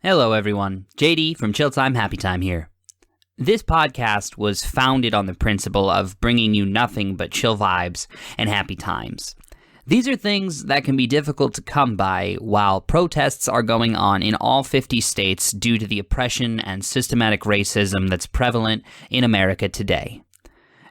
Hello, everyone. JD from Chill Time, Happy Time here. This podcast was founded on the principle of bringing you nothing but chill vibes and happy times. These are things that can be difficult to come by while protests are going on in all 50 states due to the oppression and systematic racism that's prevalent in America today.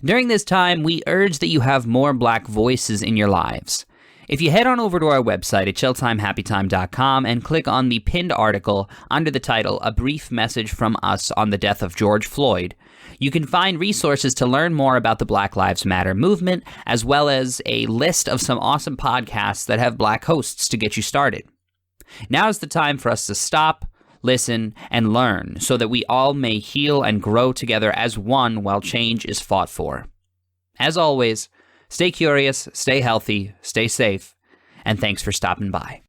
During this time, we urge that you have more Black voices in your lives. If you head on over to our website at chilltimehappytime.com and click on the pinned article under the title, A Brief Message from Us on the Death of George Floyd, you can find resources to learn more about the Black Lives Matter movement, as well as a list of some awesome podcasts that have Black hosts to get you started. Now is the time for us to stop, listen, and learn so that we all may heal and grow together as one while change is fought for. As always, stay curious, stay healthy, stay safe, and thanks for stopping by.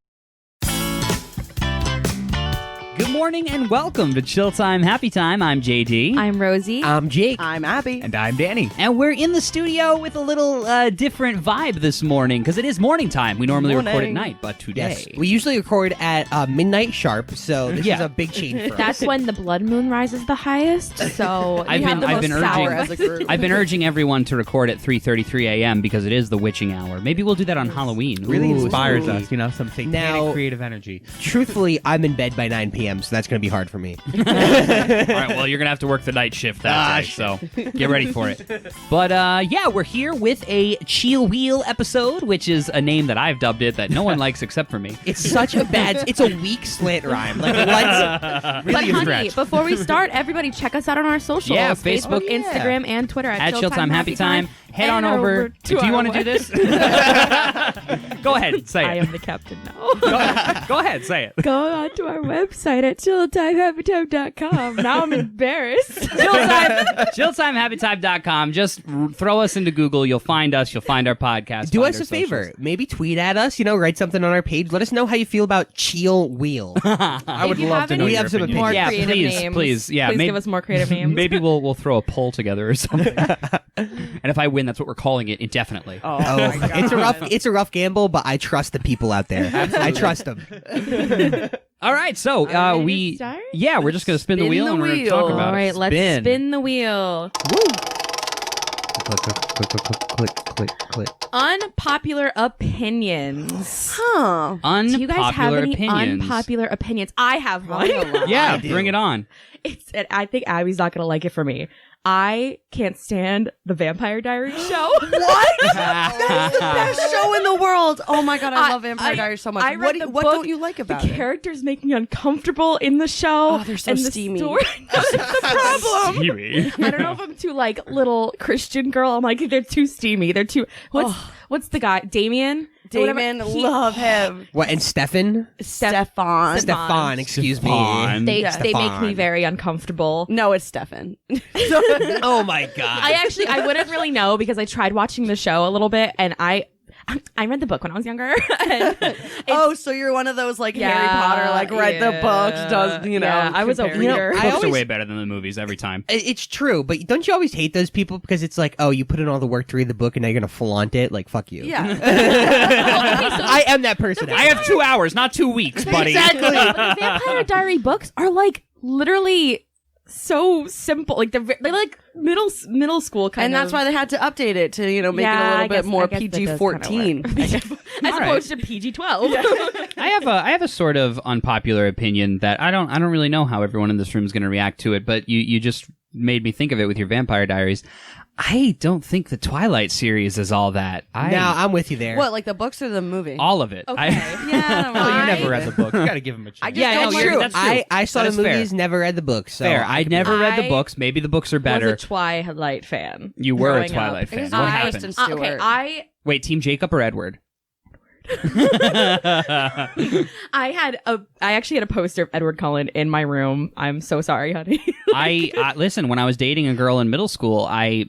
Good morning and welcome to Chill Time, Happy Time. I'm JD. I'm Rosie. I'm Jake. I'm Abby. And I'm Danny. And we're in the studio with a little different vibe this morning, because it is morning time. We normally record at night, but today... Yes. We usually record at midnight sharp, so this is a big change for us. That's when the blood moon rises the highest, so I've been urging everyone to record at 3:33 a.m. because it is the witching hour. Maybe we'll do that on Halloween. Really inspires spooky. us, some satanic creative energy. Truthfully, I'm in bed by 9 p.m., so that's going to be hard for me. All right, well, you're going to have to work the night shift that day, so get ready for it. But, yeah, we're here with a Cheel Wheel episode, which is a name that I've dubbed it that no one likes except for me. It's such a bad... It's a weak slant rhyme. Like, what? Really but honey, before we start, everybody check us out on our socials. Yeah, Facebook, Instagram, and Twitter at Chill Time Happy Time. Head on over. Do you want to do this? Go ahead, say it. I am the captain now. Go ahead, say it. Go on to our website at chilltimehappytime.com. Now I'm embarrassed. Chilltimehappytime.com. Just throw us into Google. You'll find us. You'll find our podcast. Do us a favor. Maybe tweet at us. Write something on our page. Let us know how you feel about Cheel Wheel. I would love to know. We have some opinions. Yeah, names. please. Yeah, please give us more creative names. Maybe we'll throw a poll together or something. And if I win, that's what we're calling it indefinitely. Oh my God. It's a rough gamble, but I trust the people out there. I trust them. All right, so we're just gonna spin the wheel and we're gonna talk about it. All right, let's spin the wheel. Woo! Click. Unpopular opinions. Huh. Do you guys have any opinions. Unpopular opinions? I have one. Yeah, bring it on. I think Abby's not gonna like it for me. I can't stand the Vampire Diaries show. What? That is the best show in the world. Oh my God, I love Vampire Diaries so much. What don't you like about it? The characters make me uncomfortable in the show. Oh, they're so steamy. That's the problem. Steamy. I don't know if I'm too little Christian girl. I'm like, they're too steamy. They're too. What's the guy? Damien, love him. What, and Stefan, excuse me. They make me very uncomfortable. No, it's Stefan. Oh my God. I wouldn't really know because I tried watching the show a little bit and I read the book when I was younger. So you're one of those Harry Potter, read the books, Yeah, I was a reader. Books are way better than the movies every time. It's true, but don't you always hate those people because it's like, oh, you put in all the work to read the book and now you're going to flaunt it? Like, fuck you. Yeah. I am that person. I have 2 hours, not 2 weeks, buddy. Exactly. But the Vampire Diary books are literally so simple. They're like middle school kind of. And that's why they had to update it to, make it a little bit more PG-14. As opposed to PG-12. Yeah. I have a sort of unpopular opinion that I don't really know how everyone in this room is going to react to it, but you just made me think of it with your Vampire Diaries. I don't think the Twilight series is all that. No, I'm with you there. What, like the books or the movie? All of it. Okay. You never read the book. You got to give them a chance. That's true. I saw the movies, never read the books. So fair. I never read the books. Maybe the books are better. I was a Twilight fan. You were a Twilight fan. What happened? Wait, Team Jacob or Edward? I actually had a poster of Edward Cullen in my room. I'm so sorry, honey. Listen, when I was dating a girl in middle school, I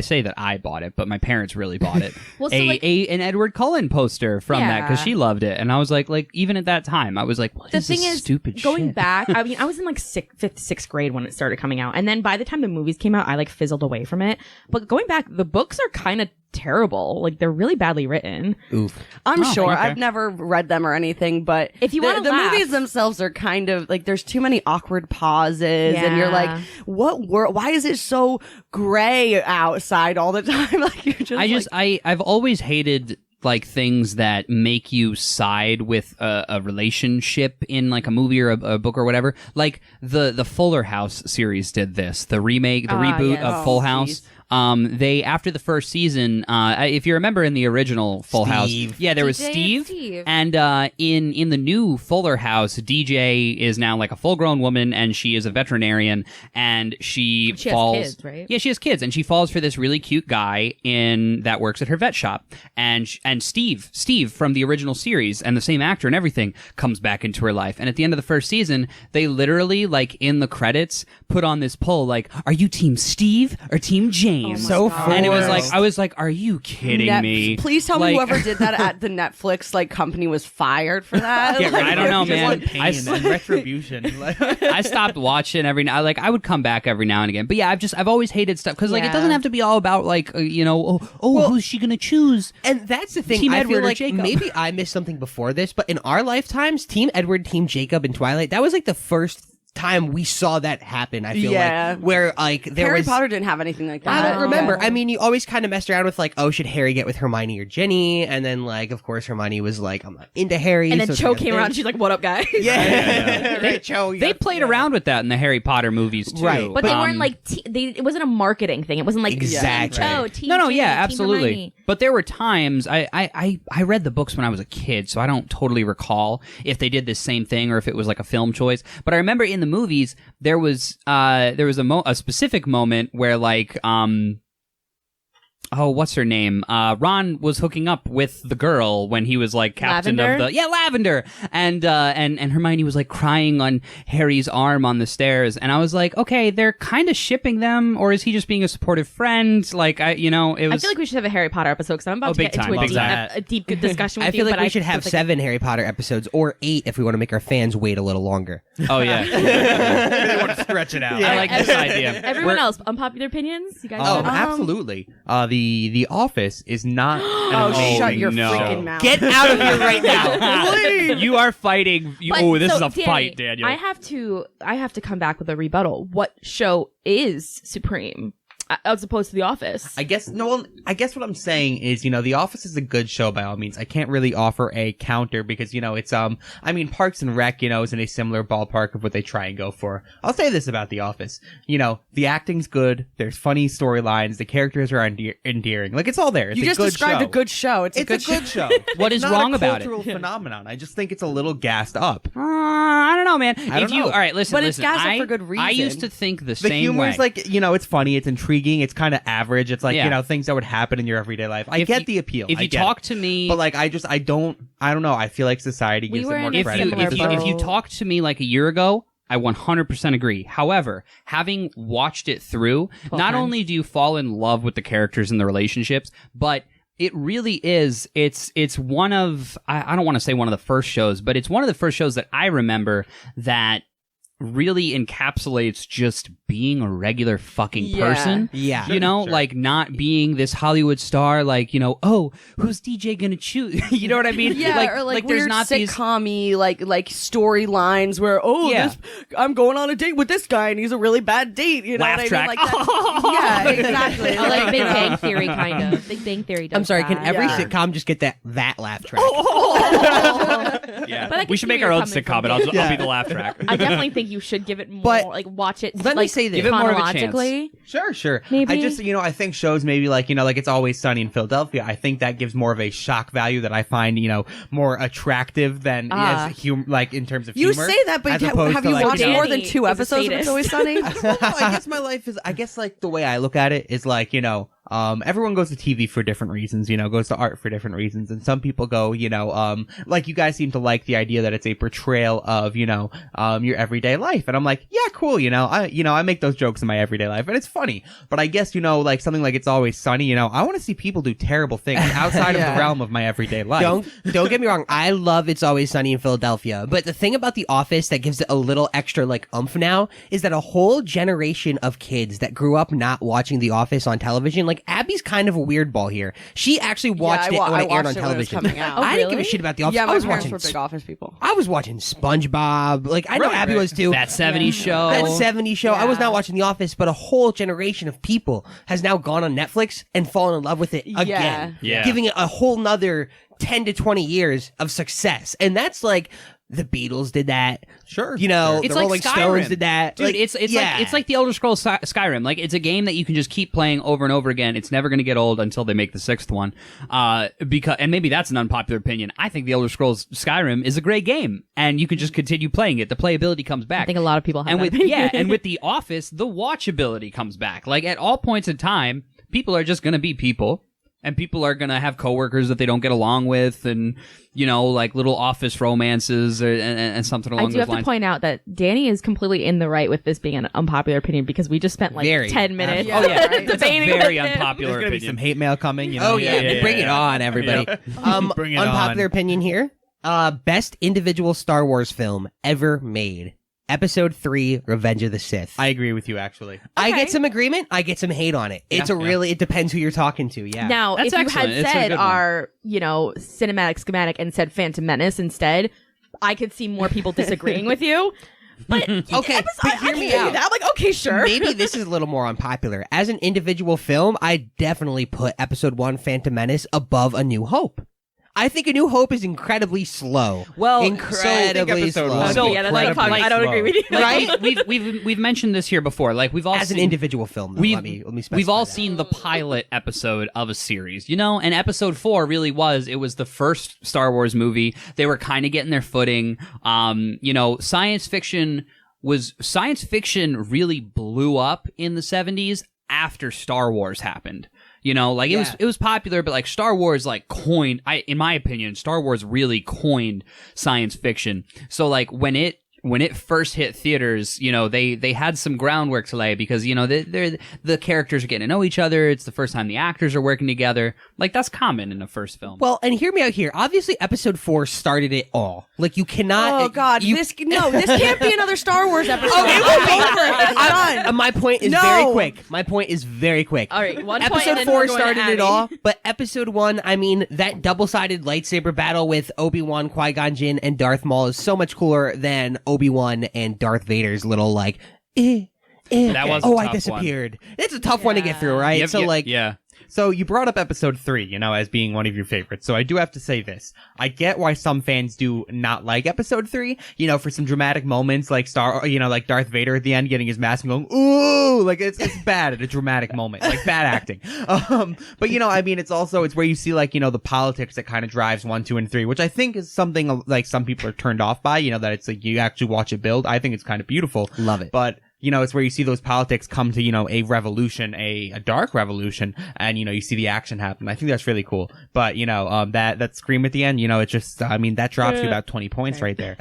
say that I bought it, but my parents really bought it. An Edward Cullen poster from that because she loved it, and I was like even at that time, I was like, what is this stupid going shit? back, I was in fifth, sixth grade when it started coming out, and then by the time the movies came out, I fizzled away from it. But going back, the books are kind of terrible. Like they're really badly written. Oof. I'm sure. okay. I've never read them or anything, but If you wanna the laugh. movies themselves are kind of like there's too many awkward pauses, and you're like, Yeah. what world? Why is it so gray outside all the time? Like you're just. I've always hated like things that make you side with a relationship in like a movie or a book or whatever. Like the Fuller House series did this. The reboot yes. of Full Oh, House. geez. They after the first season, if you remember in the original Full House, yeah, there was DJ and Steve, Steve. and in the new Fuller House, DJ is now like a full-grown woman, and she is a veterinarian, and she She has falls. kids, right? Yeah, she has kids, and she falls for this really cute guy that works at her vet shop, and Steve from the original series, and the same actor and everything, comes back into her life, and at the end of the first season, they literally like in the credits put on this poll like, "Are you Team Steve or Team James?" So God. And it was forced. like, I was like, "Are you kidding me?" Please tell Like- me whoever did that at the Netflix like company was fired for that. Yeah, Like, I don't know, Just man. want pain and retribution. Like, I stopped watching every now. Like I would come back every now and again, but yeah, I've always hated stuff because like it Yeah. doesn't have to be all about like who's she gonna choose? And that's the thing. Team I Edward feel or like Jacob. maybe I missed something before this, but in our lifetimes, Team Edward, Team Jacob, and Twilight, that was like the first time we saw that happen. I feel Yeah. like where like there Harry was. Potter didn't have anything like that. I don't remember. Yeah. I mean, you always kind of messed around with like, oh, should Harry get with Hermione or Ginny? And then like, of course, Hermione was like, I'm not into Harry. And then so it's Cho like a came thing. around. She's like, "What up, guys?" Yeah, right, Cho. They played around with that in the Harry Potter movies too, Right. But they weren't like it wasn't a marketing thing. It wasn't like Exactly. Team Cho, Team No, Ginny, yeah, Team absolutely. Hermione. But there were times I read the books when I was a kid, so I don't totally recall if they did this same thing or if it was like a film choice. But I remember in the movies there was a specific moment where like oh, what's her name? Ron was hooking up with the girl when he was like captain Lavender? of the Lavender, and Hermione was like crying on Harry's arm on the stairs, and I was like, okay, they're kind of shipping them, or is he just being a supportive friend? Like it was. I feel like we should have a Harry Potter episode because I'm about to big get time. into Love that. a deep good discussion with I feel you. like but we should have feel like- 7 Harry Potter episodes or 8 if we want to make our fans wait a little longer. Oh yeah, they want to stretch it out. I like this idea. Everyone else, unpopular opinions. You guys. Oh, have- absolutely. The Office is not. Oh, shut your no. freaking mouth. Get out of here right now. You are fighting. But- This so, is a Danny, fight, Daniel. I have to come back with a rebuttal. What show is supreme as opposed to The Office? I guess what I'm saying is, The Office is a good show by all means. I can't really offer a counter because, it's, Parks and Rec, is in a similar ballpark of what they try and go for. I'll say this about The Office. The acting's good. There's funny storylines. The characters are endearing. Like, it's all there. It's You a just good described show. a good show. It's a good show. What is It's not wrong a about it? cultural phenomenon. I just think it's a little gassed up. I don't know, man. I don't know. All right, listen, But it's listen. gassed up I, for good I used reason. to think the The same humor way. is like, it's funny, it's intriguing, it's kind of average. It's like, Yeah. things that would happen in your everyday life. I If get you- the appeal. If I you get talk it. to me, But like, I don't know. I feel like society We gives were it more in a credit. similar if you boat. talked to me like a year ago, I 100% agree. However, having watched it through, not only do you fall in love with the characters and the relationships, but it really is. It's one of, I don't want to say one of the first shows, but it's one of the first shows that I remember that really encapsulates just being a regular fucking Yeah. person. Yeah. You know, Sure. like not being this Hollywood star, like, oh, who's DJ gonna choose? You know what I mean? Yeah, or like there's weird not these. sitcom-y like storylines where Yeah. I'm going on a date with this guy and he's a really bad date. You know Laugh what I track. mean? Like that. Yeah, exactly. Oh, like Big Bang Theory, kind of. Big Bang Theory does I'm sorry, can that. every Yeah. sitcom just get that laugh track? Yeah. But I can We see should where make our you're own coming sitcom, from. and I'll be the laugh track. I definitely think you should give it more, But like watch it. let me like, say this. Give it more of a chance. chronologically. Sure. Maybe. I just, I think shows maybe like, like It's Always Sunny in Philadelphia. I think that gives more of a shock value that I find, more attractive than like in terms of You humor. say that, but as opposed have to, you like, watched Danny more than is 2 a episodes of It's sadist. Always Sunny? Well, no, I guess my life is, like the way I look at it is like, everyone goes to TV for different reasons, goes to art for different reasons. And some people go, like you guys seem to like the idea that it's a portrayal of, your everyday life. And I'm like, yeah, cool. I make those jokes in my everyday life and it's funny. But I guess, like something like It's Always Sunny, I want to see people do terrible things outside of Yeah. the realm of my everyday life. Don't get me wrong. I love It's Always Sunny in Philadelphia, but the thing about The Office that gives it a little extra like oomph now is that a whole generation of kids that grew up not watching The Office on television, like like Abby's kind of a weird ball here. She actually watched it when it aired on television. I didn't give a shit about The Office. Yeah, I was parents watching were big Office people. I was watching SpongeBob. Like I know Abby was too. That 70s show. That 70s show. I was not watching The Office, but a whole generation of people has now gone on Netflix and fallen in love with it again. Yeah. Giving it a whole nother 10 to 20 years of success. And that's like the Beatles did that. Sure. You know, It's the like Rolling Skyrim. Stones did that. Dude, it's like the Elder Scrolls Skyrim. Like, it's a game that you can just keep playing over and over again. It's never going to get old until they make the 6th one. And maybe that's an unpopular opinion. I think the Elder Scrolls Skyrim is a great game, and you can just continue playing it. The playability comes back. I think a lot of people have and that with opinion. and with The Office, the watchability comes back. Like, at all points in time, people are just going to be people. And people are going to have coworkers that they don't get along with, and, you know, like little office romances and something along those lines. I do have to point out that Danny is completely in the right with this being an unpopular opinion because we just spent like 10 minutes Oh, yeah. debating It's a very with it. unpopular There's gonna be opinion. some hate mail coming. You know? Oh yeah, bring it on, everybody. Bring it Unpopular on. opinion here. Best individual Star Wars film ever made. Episode 3, Revenge of the Sith. I agree with you, actually. I get some agreement. I get some hate on it. It's it depends who you're talking to. Yeah. Now, That's if you excellent. had It's a said good one. our, cinematic schematic and said Phantom Menace instead, I could see more people disagreeing with you. But Okay, but hear me out. I'm like, okay, sure. Maybe this is a little more unpopular. As an individual film, I definitely put Episode 1, Phantom Menace, above A New Hope. I think A New Hope is incredibly slow. Well, incredibly so- slow. So, yeah, that's like, not I don't agree with you. Like, we've mentioned this here before. Like, we've all As an seen, individual film, though, let me specify we've all that. seen the pilot episode of a series, and episode 4 really was the first Star Wars movie. They were kind of getting their footing. Science fiction really blew up in the 70s after Star Wars happened. It was popular, but like Star Wars coined, in my opinion, Star Wars really coined science fiction. So like when it first hit theaters, they had some groundwork to lay because, the characters are getting to know each other. It's the first time the actors are working together. Like, that's common in a first film. Well, and hear me out here. Obviously, Episode 4 started it all. Like, you cannot... Oh God, this can't be another Star Wars episode. Oh, it was over. It's done. My point is very quick. All right, one point, and Episode then 4 we're going to started it Abby. all, but Episode 1, I mean, that double-sided lightsaber battle with Obi-Wan, Qui-Gon Jinn, and Darth Maul is so much cooler than Obi-Wan and Darth Vader's little, That was a oh, I tough disappeared. It's a tough one to get through, right? yeah. So you brought up episode 3, as being one of your favorites. So I do have to say this. I get why some fans do not like episode 3, for some dramatic moments like like Darth Vader at the end getting his mask and going, ooh, like it's bad at a dramatic moment, like bad acting. But it's where you see the politics that kind of drives 1, 2, and 3, which I think is something like some people are turned off by, that it's like you actually watch it build. I think it's kind of beautiful. Love it. But it's where you see those politics come to, a revolution, a dark revolution, and, you see the action happen. I think that's really cool. But, that scream at the end, it just, that drops you about 20 points right there.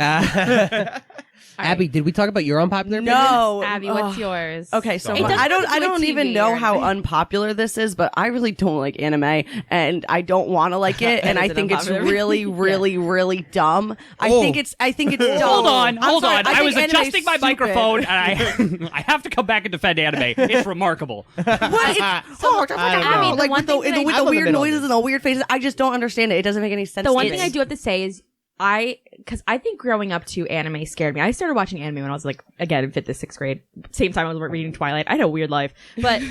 Abby, did we talk about your unpopular opinion? No, Abby, what's yours? Okay, so It doesn't I don't have to do with even TV know or how anything. unpopular this is, but I really don't like anime, and I don't want to like it, and I is an think it's unpopular really, really, really dumb. I think it's dumb. Hold on. I'm sorry, I think was anime's adjusting my stupid. microphone, and I have to come back and defend anime. It's remarkable. What? It's I don't Abby, know. the like one with the, thing that with I'm the in the weird middle of noises this. and the weird faces. I just don't understand it. It doesn't make any sense. The one to thing me. I do have to say is because I think growing up too, anime scared me. I started watching anime when I was in 5th to 6th grade. Same time I was reading Twilight. I had a weird life, but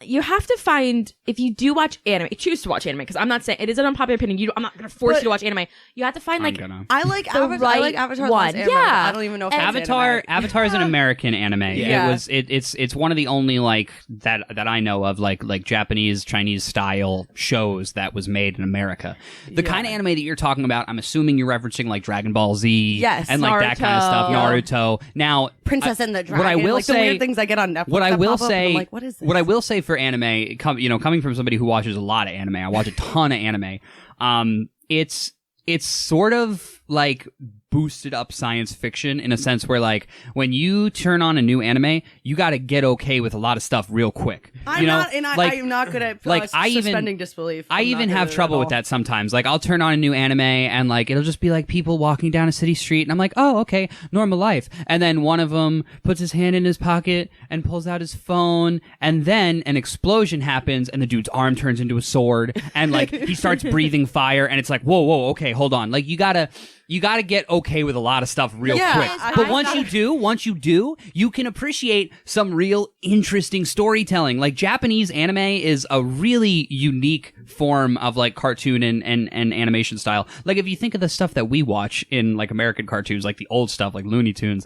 you have to find, if you do watch anime, choose to watch anime, because I'm not saying it is an unpopular opinion. I'm not going to force you to watch anime. You have to find I like the Avatar. I like right Avatar. one. Yeah, Yeah. I don't even know if it's Avatar is an American anime. Yeah. It's one of the only that I know of like Japanese, Chinese style shows that was made in America. The kind of anime that you're talking about, I'm assuming you're referencing like Dragon Ball Z, Yes, and like that kind of stuff, Naruto. Now, Princess and the Dragon. what I will like say, the weird things I get on Netflix. what I that will pop up, and say, I'm like, what is this? what I will say for anime, coming from somebody who watches a lot of anime, I watch a ton of anime. It's sort of like boosted up science fiction in a sense where like when you turn on a new anime, you got to get okay with a lot of stuff real quick. I'm not good at suspending disbelief. I even have trouble with that sometimes. Like I'll turn on a new anime and like it'll just be like people walking down a city street and I'm like, oh, okay, normal life. And then one of them puts his hand in his pocket and pulls out his phone, and then an explosion happens and the dude's arm turns into a sword and like he starts breathing fire and it's like, whoa, okay, hold on. Like you gotta get okay with a lot of stuff real quick. But once you do, you can appreciate some real interesting storytelling. Like Japanese anime is a really unique form of like cartoon and animation style. Like if you think of the stuff that we watch in like American cartoons, like the old stuff, like Looney Tunes,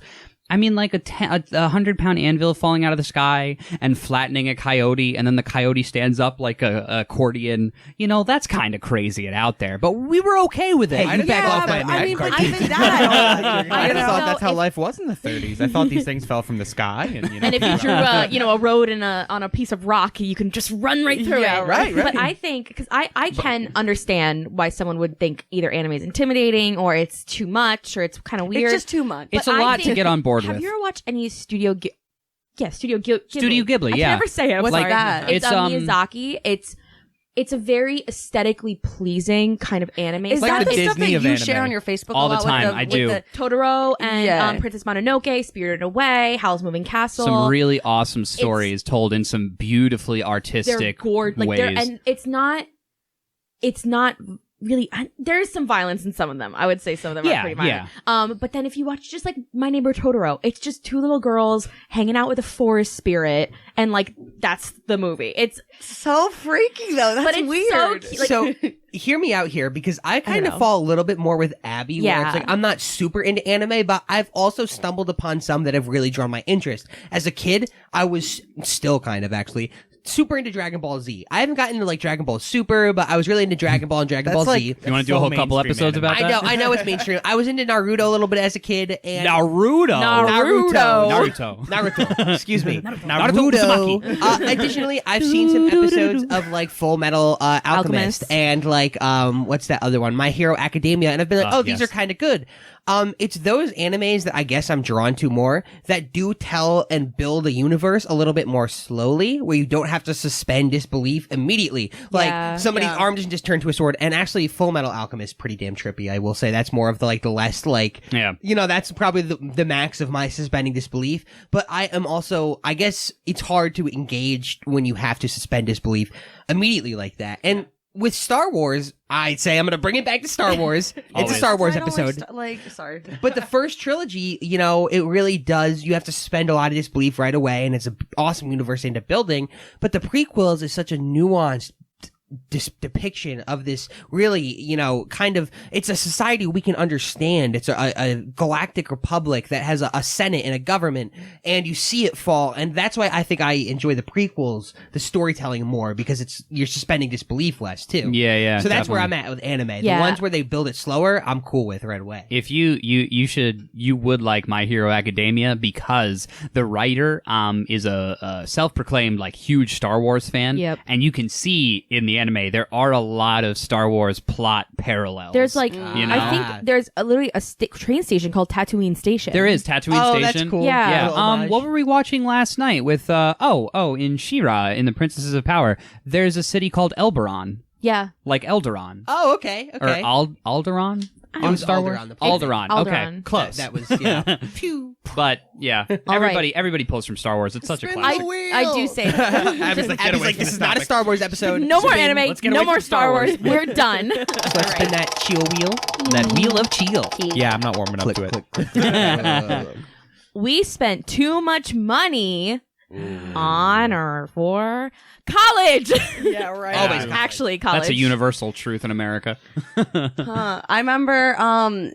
I mean, like a 100-pound anvil falling out of the sky and flattening a coyote, and then the coyote stands up like a accordion. You know, that's kind of crazy and out there, but we were okay with it. Hey, you back off my American cartoons. Even that, I thought that's how life was in the 30s. I thought these things fell from the sky, and and if you drew a road on a piece of rock, you can just run right through it. Right. But I think because I can understand why someone would think either anime is intimidating or it's too much or it's kind of weird. it's just too much. It's a lot to get on board with. Have you ever watched any Studio Ghibli? Studio Ghibli, I yeah. can never say it. What's sorry. that? It's Miyazaki. It's a very aesthetically pleasing kind of anime. Is like that the the stuff that Disney of you anime. share on your Facebook All a the lot time, with I do. with Totoro and Yeah. Princess Mononoke, Spirited Away, Howl's Moving Castle. Some really awesome stories told in some beautifully artistic ways. And it's not really. There's some violence in some of them. I would say some of them are pretty violent. But then if you watch just like My Neighbor Totoro, it's just two little girls hanging out with a forest spirit, and like that's the movie. It's so freaky though. That's but it's weird. So cute. Like, So hear me out here, because I kind of know. fall a little bit more with Abby, where Yeah. it's like I'm not super into anime, but I've also stumbled upon some that have really drawn my interest. As a kid, I was still kind of actually super into Dragon Ball Z. I haven't gotten into like Dragon Ball Super, but I was really into Dragon Ball and Dragon Ball Z. You want to do a whole couple episodes about that? I know it's mainstream. I was into Naruto a little bit as a kid, and Naruto. Naruto. Excuse me. Naruto Additionally, I've seen some episodes of like Full Metal Alchemist Alchemist. and like what's that other one? My Hero Academia, and I've been like, these yes. are kind of good. It's those animes that I guess I'm drawn to more that do tell and build a universe a little bit more slowly, where you don't have to suspend disbelief immediately. Like somebody's arm doesn't just turn to a sword. And actually, Full Metal Alchemist is pretty damn trippy. I will say that's more of the less that's probably the max of my suspending disbelief. But I am also, I guess it's hard to engage when you have to suspend disbelief immediately like that. And with Star Wars, I'd say I'm going to bring it back to Star Wars. It's a Star Wars episode. Sorry. But the first trilogy, it really does. You have to suspend a lot of disbelief right away, and it's an awesome universe into building. But the prequels is such a nuanced depiction of this really, kind of, it's a society we can understand. It's a galactic republic that has a senate and a government, and you see it fall. And that's why I think I enjoy the prequels, the storytelling more, because you're suspending disbelief less too. Yeah. So that's where I'm at with anime. The ones where they build it slower, I'm cool with right away. If you would like My Hero Academia, because the writer is a self-proclaimed huge Star Wars fan. Yep. And you can see in the anime there are a lot of Star Wars plot parallels. There's I think there's literally a train station called Tatooine Station. There is Tatooine Station. That's cool. Yeah. What were we watching last night with in She-Ra in the Princesses of Power? There's a city called Elberon. Yeah. Like Elderon. Oh, okay. Or Alderaan? On Star Wars? Alderaan. Okay, Alderaan. close. That was, Phew. But yeah, everybody pulls from Star Wars. It's such a classic. I do say that. Abby's like, this is not a Star Wars episode. No more anime. let's get No away more from Star Wars. We're done. So let's spin that Cheel wheel. That Wheel of Cheel. Yeah, I'm not warming up to it. We spent too much money on or for college. Yeah, right. Always Actually, college. That's a universal truth in America. I remember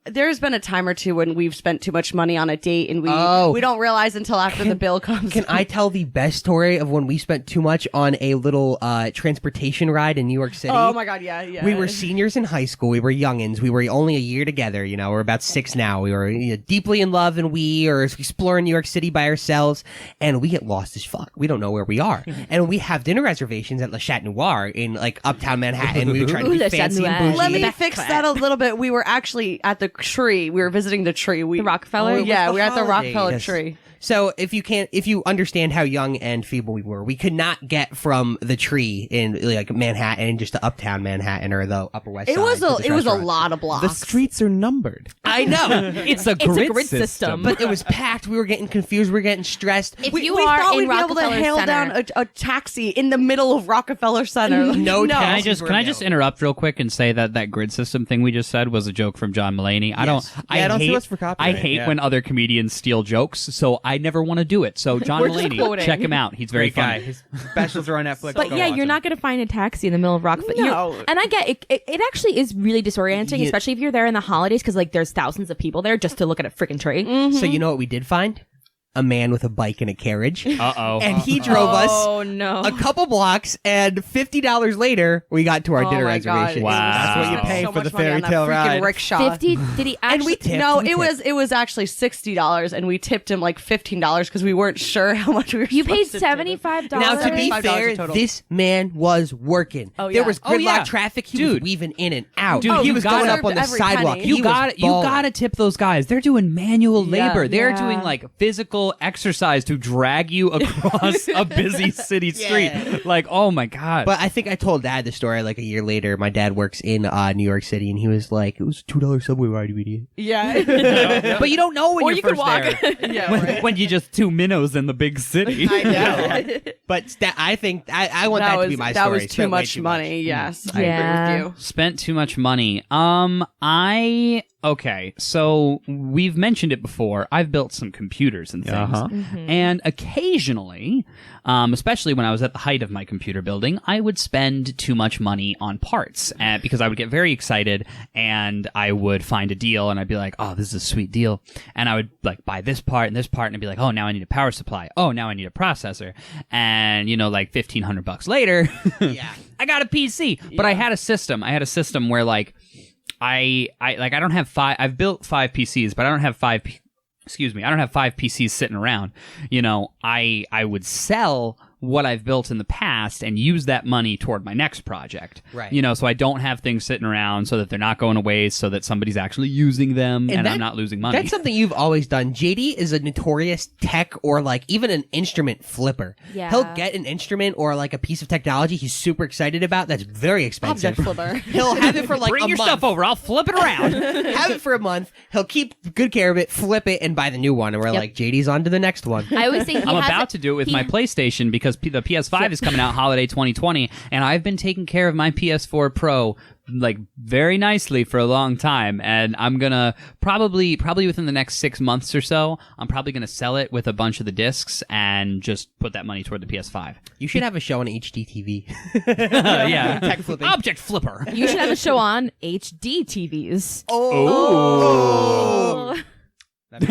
there's been a time or two when we've spent too much money on a date and we don't realize until after the bill comes. Can I tell the best story of when we spent too much on a little transportation ride in New York City? Oh my god, yeah. We were seniors in high school. We were youngins. We were only a year together. We're about 6 now. We were deeply in love, and we are exploring New York City by ourselves, and we get lost as fuck. We don't know where we are, and we have dinner reservations at Le Chat Noir in uptown Manhattan. We were trying to be Le fancy Chat and Noir. bougie. Let me fix that a little bit. We were actually at the tree. We were visiting the tree. The Rockefeller? Oh, it was Yeah, the we were at the holidays. Rockefeller Yes. tree. So if you understand how young and feeble we were, we could not get from the tree in like Manhattan just to uptown Manhattan or the Upper West Side. It was to this a restaurant. lot of blocks. The streets are numbered. I know. It's a grid, system. But it was packed. We were getting confused. We were getting stressed. If we you we are thought in we'd be able to Rockefeller hail Center- down a taxi in the middle of Rockefeller Center. No Can I taxis just were can I just available. interrupt real quick and say that grid system thing we just said was a joke from John Mulaney? I don't don't hate sue us for copyright, I hate yeah. when other comedians steal jokes, so I never want to do it. So John We're just Mulaney, quoting. check him out. He's very Great guy. funny. His specials are on Netflix. But Go yeah, watch you're them. not going to find a taxi in the middle of Rockefeller. No. And I get it. It actually is really disorienting, Yeah. especially if you're there in the holidays, because like there's thousands of people there just to look at a freaking tree. So you know what we did find? A man with a bike and a carriage. Uh-oh. And he drove us Oh no! a couple blocks, and $50 later, we got to our Oh dinner my God. reservation. Wow. That's what you Wow. pay So for much the money fairy on that tale freaking ride. rickshaw. 50? Did he actually? And we tipped. No, we it tipped. was actually $60, and we tipped him like $15 because we weren't sure how much we were. You paid supposed to tip him. $75. Now, to be $75 fair, total. this man was working. Oh, There yeah. was Oh, gridlock yeah. traffic. He was Dude. weaving in and out. Dude, he you was gotta- going up on the every sidewalk. penny. He You was got balling. to tip those guys. They're doing manual labor. They're Yeah. doing like physical exercise to drag you across a busy city street. Yeah. Like, oh my god. But I think I told Dad the story like a year later. My dad works in New York City, and he was like, "It was a $2 subway ride, you idiot." Yeah. But you don't know when Or you're you could first walk. there. Yeah, when, right. when you just two minnows in the big city. I know. But I think I want that, to be my that story. was too Spent way much money. Yes, I Yeah. agree with you. Spent too much money. Okay, so we've mentioned it before. I've built some computers and things. Uh-huh. And occasionally, especially when I was at the height of my computer building, I would spend too much money on parts because I would get very excited and I would find a deal and I'd be like, oh, this is a sweet deal. And I would like buy this part and I'd be like, oh, now I need a power supply. Oh, now I need a processor. And, like $1,500 later, Yeah. I got a PC. But I had a system. I had a system where like, I don't have I've built 5 PCs, but I don't have 5 PCs sitting around. I would sell what I've built in the past and use that money toward my next project. Right. So I don't have things sitting around so that they're not going to waste, so that somebody's actually using them and I'm not losing money. That's something you've always done. JD is a notorious tech or like even an instrument flipper. Yeah. He'll get an instrument or like a piece of technology he's super excited about that's very expensive. Object flipper. He'll have it for like Bring a your month. stuff over. I'll flip it around. Have it for a month. He'll keep good care of it, flip it, and buy the new one. And we're like, JD's on to the next one. I always think I'm about to do it with my PlayStation because the PS5 is coming out holiday 2020, and I've been taking care of my PS4 Pro like very nicely for a long time, and I'm gonna probably within the next 6 months or so, I'm probably gonna sell it with a bunch of the discs and just put that money toward the PS5. You should have a show on HDTV. Yeah, Tech flipping. Object flipper. You should have a show on HD TVs. Oh. That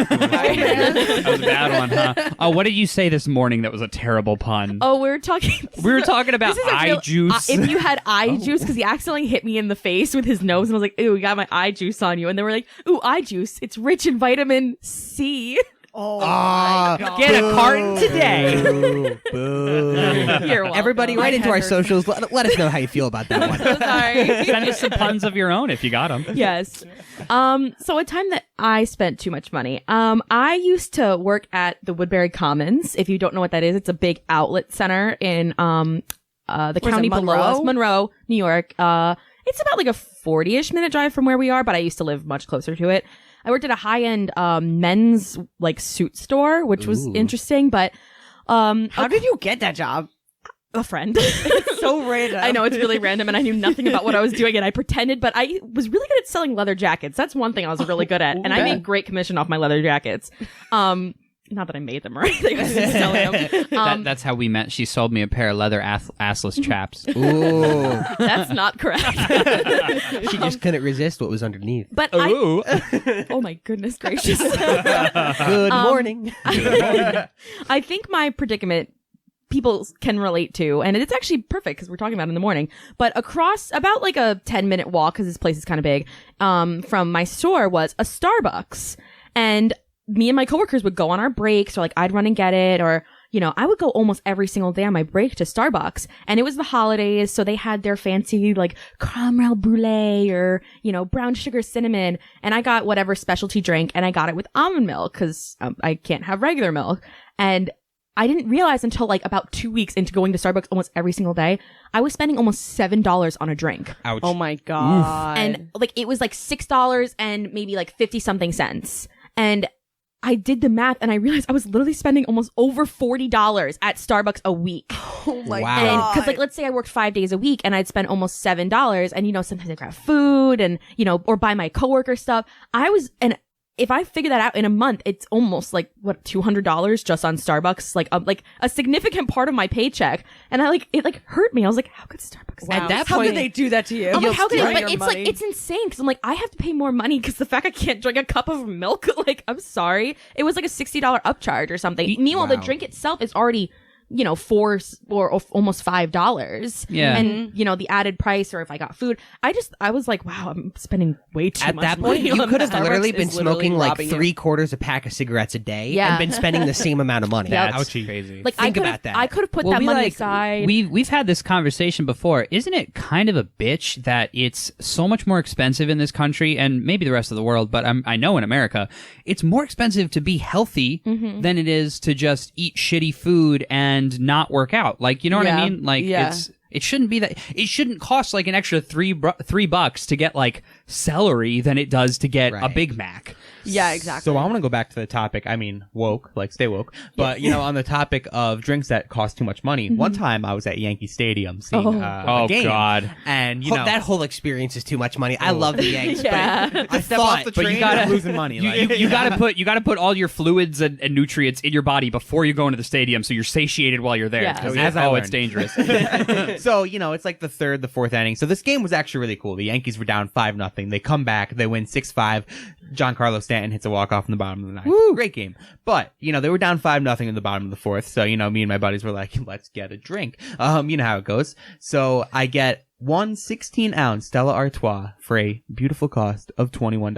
was a bad one, huh? Oh, what did you say this morning that was a terrible pun? Oh, we were talking. We were talking about This is a eye real- juice. if you had eye juice, because he accidentally hit me in the face with his nose, and I was like, "Ooh, we got my eye juice on you." And they were like, "Ooh, eye juice. It's rich in vitamin C." Get a carton today. Boo, boo. You're welcome. Everybody, write into our socials. Let us know how you feel about that one. So sorry. Send us some puns of your own if you got them. Yes. So a time that I spent too much money. I used to work at the Woodbury Commons. If you don't know what that is, it's a big outlet center in the county below us, Monroe, New York. It's about like a 40-ish minute drive from where we are, but I used to live much closer to it. I worked at a high-end men's like suit store, which was interesting, but How did you get that job? a friend. So random. I know it's really random, and I knew nothing about what I was doing, and I pretended, but I was really good at selling leather jackets. That's one thing I was really good at, and I made great commission off my leather jackets. Not that I made them or anything, I was just selling them. That's how we met. She sold me a pair of leather assless chaps. Ooh. That's not correct. She just couldn't resist what was underneath. But Ooh. oh my goodness gracious. Good morning. I think my predicament people can relate to, and it's actually perfect because we're talking about it in the morning, but across about like a 10-minute walk, because this place is kind of big, from my store was a Starbucks. And me and my coworkers would go on our breaks, or like I'd run and get it, or I would go almost every single day on my break to Starbucks, and it was the holidays, so they had their fancy like caramel brulee or, brown sugar cinnamon, and I got whatever specialty drink, and I got it with almond milk because I can't have regular milk. And I didn't realize until like about 2 weeks into going to Starbucks almost every single day, I was spending almost $7 on a drink. Ouch. Oh my God. And like it was like $6 and maybe like 50 something cents. And I did the math and I realized I was literally spending almost over $40 at Starbucks a week. Oh my Wow. And God. because like, let's say I worked 5 days a week and I'd spend almost $7, and sometimes I grab food and, or buy my coworker stuff. And if I figure that out in a month, it's almost like what, $200 just on Starbucks, like a significant part of my paycheck. And it hurt me. I was like, how could Starbucks? Wow. At that How point- could they do that to you? I'm like, how could Stealing but your it's money. like it's insane because I'm like, I have to pay more money because the fact I can't drink a cup of milk, like, I'm sorry, it was like a $60 upcharge or something. Meanwhile, the Wow. drink itself is already $4 or almost $5. Yeah. And the added price, or if I got food, I was like, wow, I'm spending way too At much that point, money you on could have that. literally Starbucks been is literally smoking like robbing you. 3/4 a pack of cigarettes a day Yeah. and been spending the same amount of money. Yep. That's Ouchie. crazy. Like Think I about that. I could have put Well, that we, money like, aside. We've had this conversation before. Isn't it kind of a bitch that it's so much more expensive in this country and maybe the rest of the world, but I know in America, it's more expensive to be healthy than it is to just eat shitty food and not work out. Like, you know what I Yeah. mean? Like, Yeah. it shouldn't be that. It shouldn't cost like an extra $3 to get like celery than it does to get a Right. Big Mac. Yeah, exactly. So I want to go back to the topic. I mean, woke, like stay woke. But on the topic of drinks that cost too much money. One time I was at Yankee Stadium seeing Oh, a game, God. and That whole experience is too much money. I love the Yanks, Yeah. but I step off the But you train, gotta- I'm losing money. You gotta put all your fluids and nutrients in your body before you go into the stadium, so you're satiated while you're there. Yeah. 'Cause As I it's learned. dangerous. So, it's like the third, the fourth inning. So this game was actually really cool. The Yankees were down 5-0. They come back. They win 6-5. Giancarlo Stanton hits a walk-off in the bottom of the ninth. Woo! Great game. But, they were down 5-0 in the bottom of the fourth. So, me and my buddies were like, let's get a drink. You know how it goes. So I get one 16-ounce Stella Artois for a beautiful cost of $21.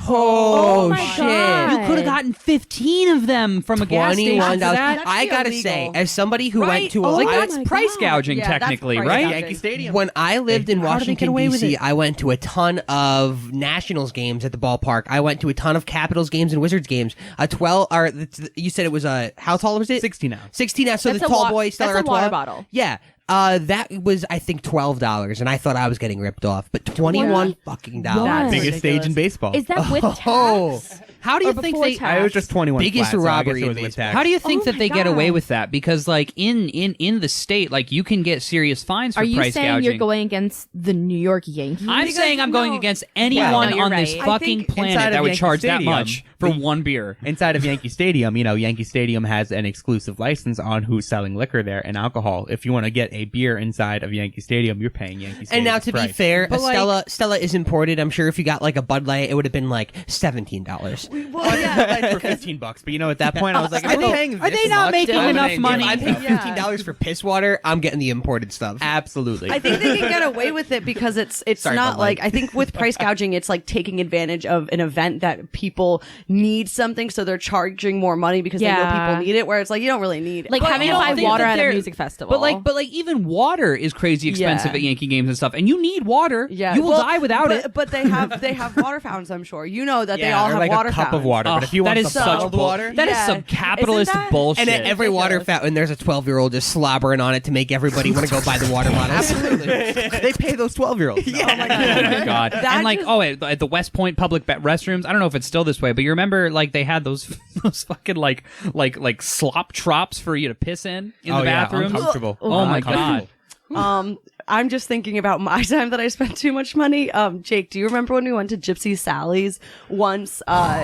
oh, my shit. God. You could have gotten 15 of them from a gas station. $21. That's I gotta illegal. say, as somebody who Right? went to Oh, a my That's my price God. gouging, Yeah, that's technically, price right? gouging. Yankee Stadium. when I lived in How did they get Washington, away with D.C., it? I went to a ton of Nationals games at the ballpark. I went to a ton of Capitals games and Wizards games. You said it was how tall was it? 16 ounce. 16 ounce. So That's the a tall wa- boy Stella that's a water Artois? bottle. Yeah. That was, I think, $12, and I thought I was getting ripped off. But $21 fucking dollars. What? Biggest stage in baseball. Is that with tax? How do you Or think before they? tax? I was just 21 Biggest flat, so I guess robbery it was in with baseball. tax. How do you think Oh that my they get away God. with that? Because like in the state, like you can get serious fines for Are you price saying gouging. you're going against the New York Yankees? I'm saying I'm going against anyone no, you're on this right. I fucking think planet inside of that would Yankee charge that Stadium, much for one beer. Inside of Yankee Stadium, Yankee Stadium has an exclusive license on who's selling liquor there and alcohol. If you want to get a beer inside of Yankee Stadium, you're paying Yankee Stadium. And now, to be fair, But, like- Stella is imported. I'm sure if you got like a Bud Light, it would have been like $17. well, yeah, for $15. But at that point, I was like, I'm paying Are this they not much? making I'm enough paying money? If I pay $15 for piss water, I'm getting the imported stuff. Absolutely. I think they can get away with it because it's Sorry, not Bud Light. like, I think with price gouging, it's like taking advantage of an event that people need something, so they're charging more money because they know Yeah. people need it, where it's like, you don't really need it. Like But having you to don't buy think water that at a they're- music festival. But like even water is crazy expensive Yeah. at Yankee games and stuff, and you need water. Yeah, You will well, die without but, it. But they have water fountains. I'm sure you know that they Yeah, all or have like water a cup fountains. of water. Oh, But if you that want is some such bottled bull- water, That is Yeah. some capitalist Isn't that- bullshit. And at every water Ridiculous. fountain, there's a 12-year-old just slobbering on it to make everybody want to go buy the water bottles. they pay those 12-year-olds. Oh my god! Oh my god! That And like, just- at the West Point public restrooms, I don't know if it's still this way, but you remember like they had those fucking like slop trops for you to piss in the bathrooms. Uncomfortable. Oh my god! I'm just thinking about my time that I spent too much money. Jake, do you remember when we went to Gypsy Sally's once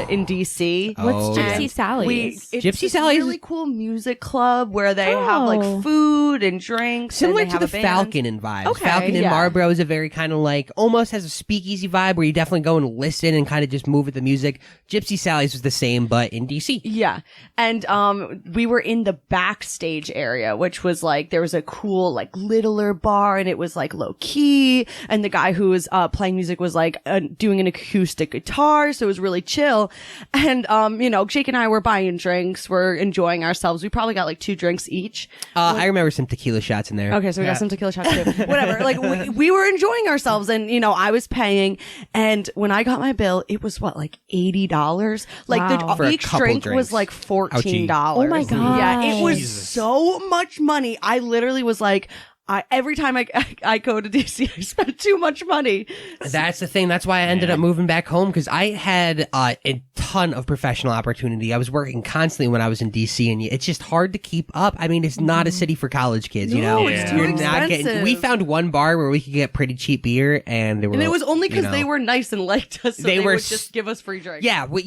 in DC? Oh, What's yeah. Gypsy Sally's? It's Gypsy this Sally's- really cool music club where they have like Oh. food and drinks. Similar and they to have the a band. Falcon and vibes. Okay, Falcon in yeah. Marlboro is a very kind of like, almost has a speakeasy vibe where you definitely go and listen and kind of just move with the music. Gypsy Sally's was the same, but in DC. Yeah. And we were in the backstage area, which was like there was a cool like little chiller bar, and it was like low key, and the guy who was playing music was like doing an acoustic guitar, so it was really chill. And Jake and I were buying drinks, we're enjoying ourselves. We probably got like 2 drinks each. I remember some tequila shots in there. Okay, so we got some tequila shots too. Whatever. Like we were enjoying ourselves, and I was paying, and when I got my bill, it was like $80. Like Wow. For a each couple drink drinks. was like $14. Oh my god. Yeah, it was Jesus. so much money. I literally was like, every time I go to DC, I spend too much money. That's the thing. That's why I ended up moving back home, because I had a ton of professional opportunity. I was working constantly when I was in DC, and it's just hard to keep up. I mean, it's not a city for college kids, you know? No, it's too You're not expensive. getting. We found one bar where we could get pretty cheap beer, and And it was only because they were nice and liked us, so They they were would just give us free drinks. Yeah, we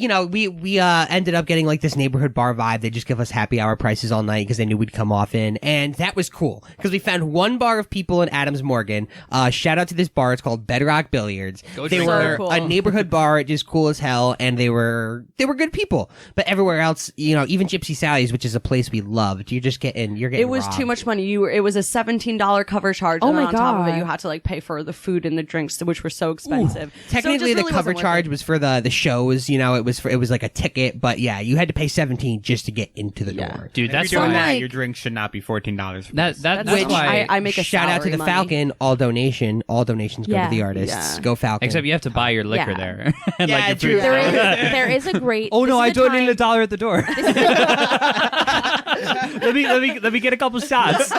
ended up getting like this neighborhood bar vibe. They just give us happy hour prices all night because they knew we'd come off in, and that was cool because we found one bar of people in Adams Morgan. Shout out to this bar. It's called Bedrock Billiards. Go They drink were there. cool. a neighborhood bar, just cool as hell, and they were good people. But everywhere else, even Gypsy Sally's, which is a place we loved, you're getting. It was robbed. too much money. It was a $17 cover charge. Oh and my on top of God. it, you had to like pay for the food and the drinks, which were so expensive. So it Technically, just the really cover wasn't worth charge it. was for the shows. It was like a ticket, but yeah, you had to pay $17 just to get into the door. Dude, If that's you're doing why. that, like- your drink should not be $14. That's Which why. I make a Shout out to salary the money. Falcon. All donations go Yeah. to the artists. Yeah. Go Falcon. Except you have to buy your liquor Yeah. there. And Yeah, your true. food. There is a great. Oh no, this I is the donated time- $1 at the door. let me get a couple shots.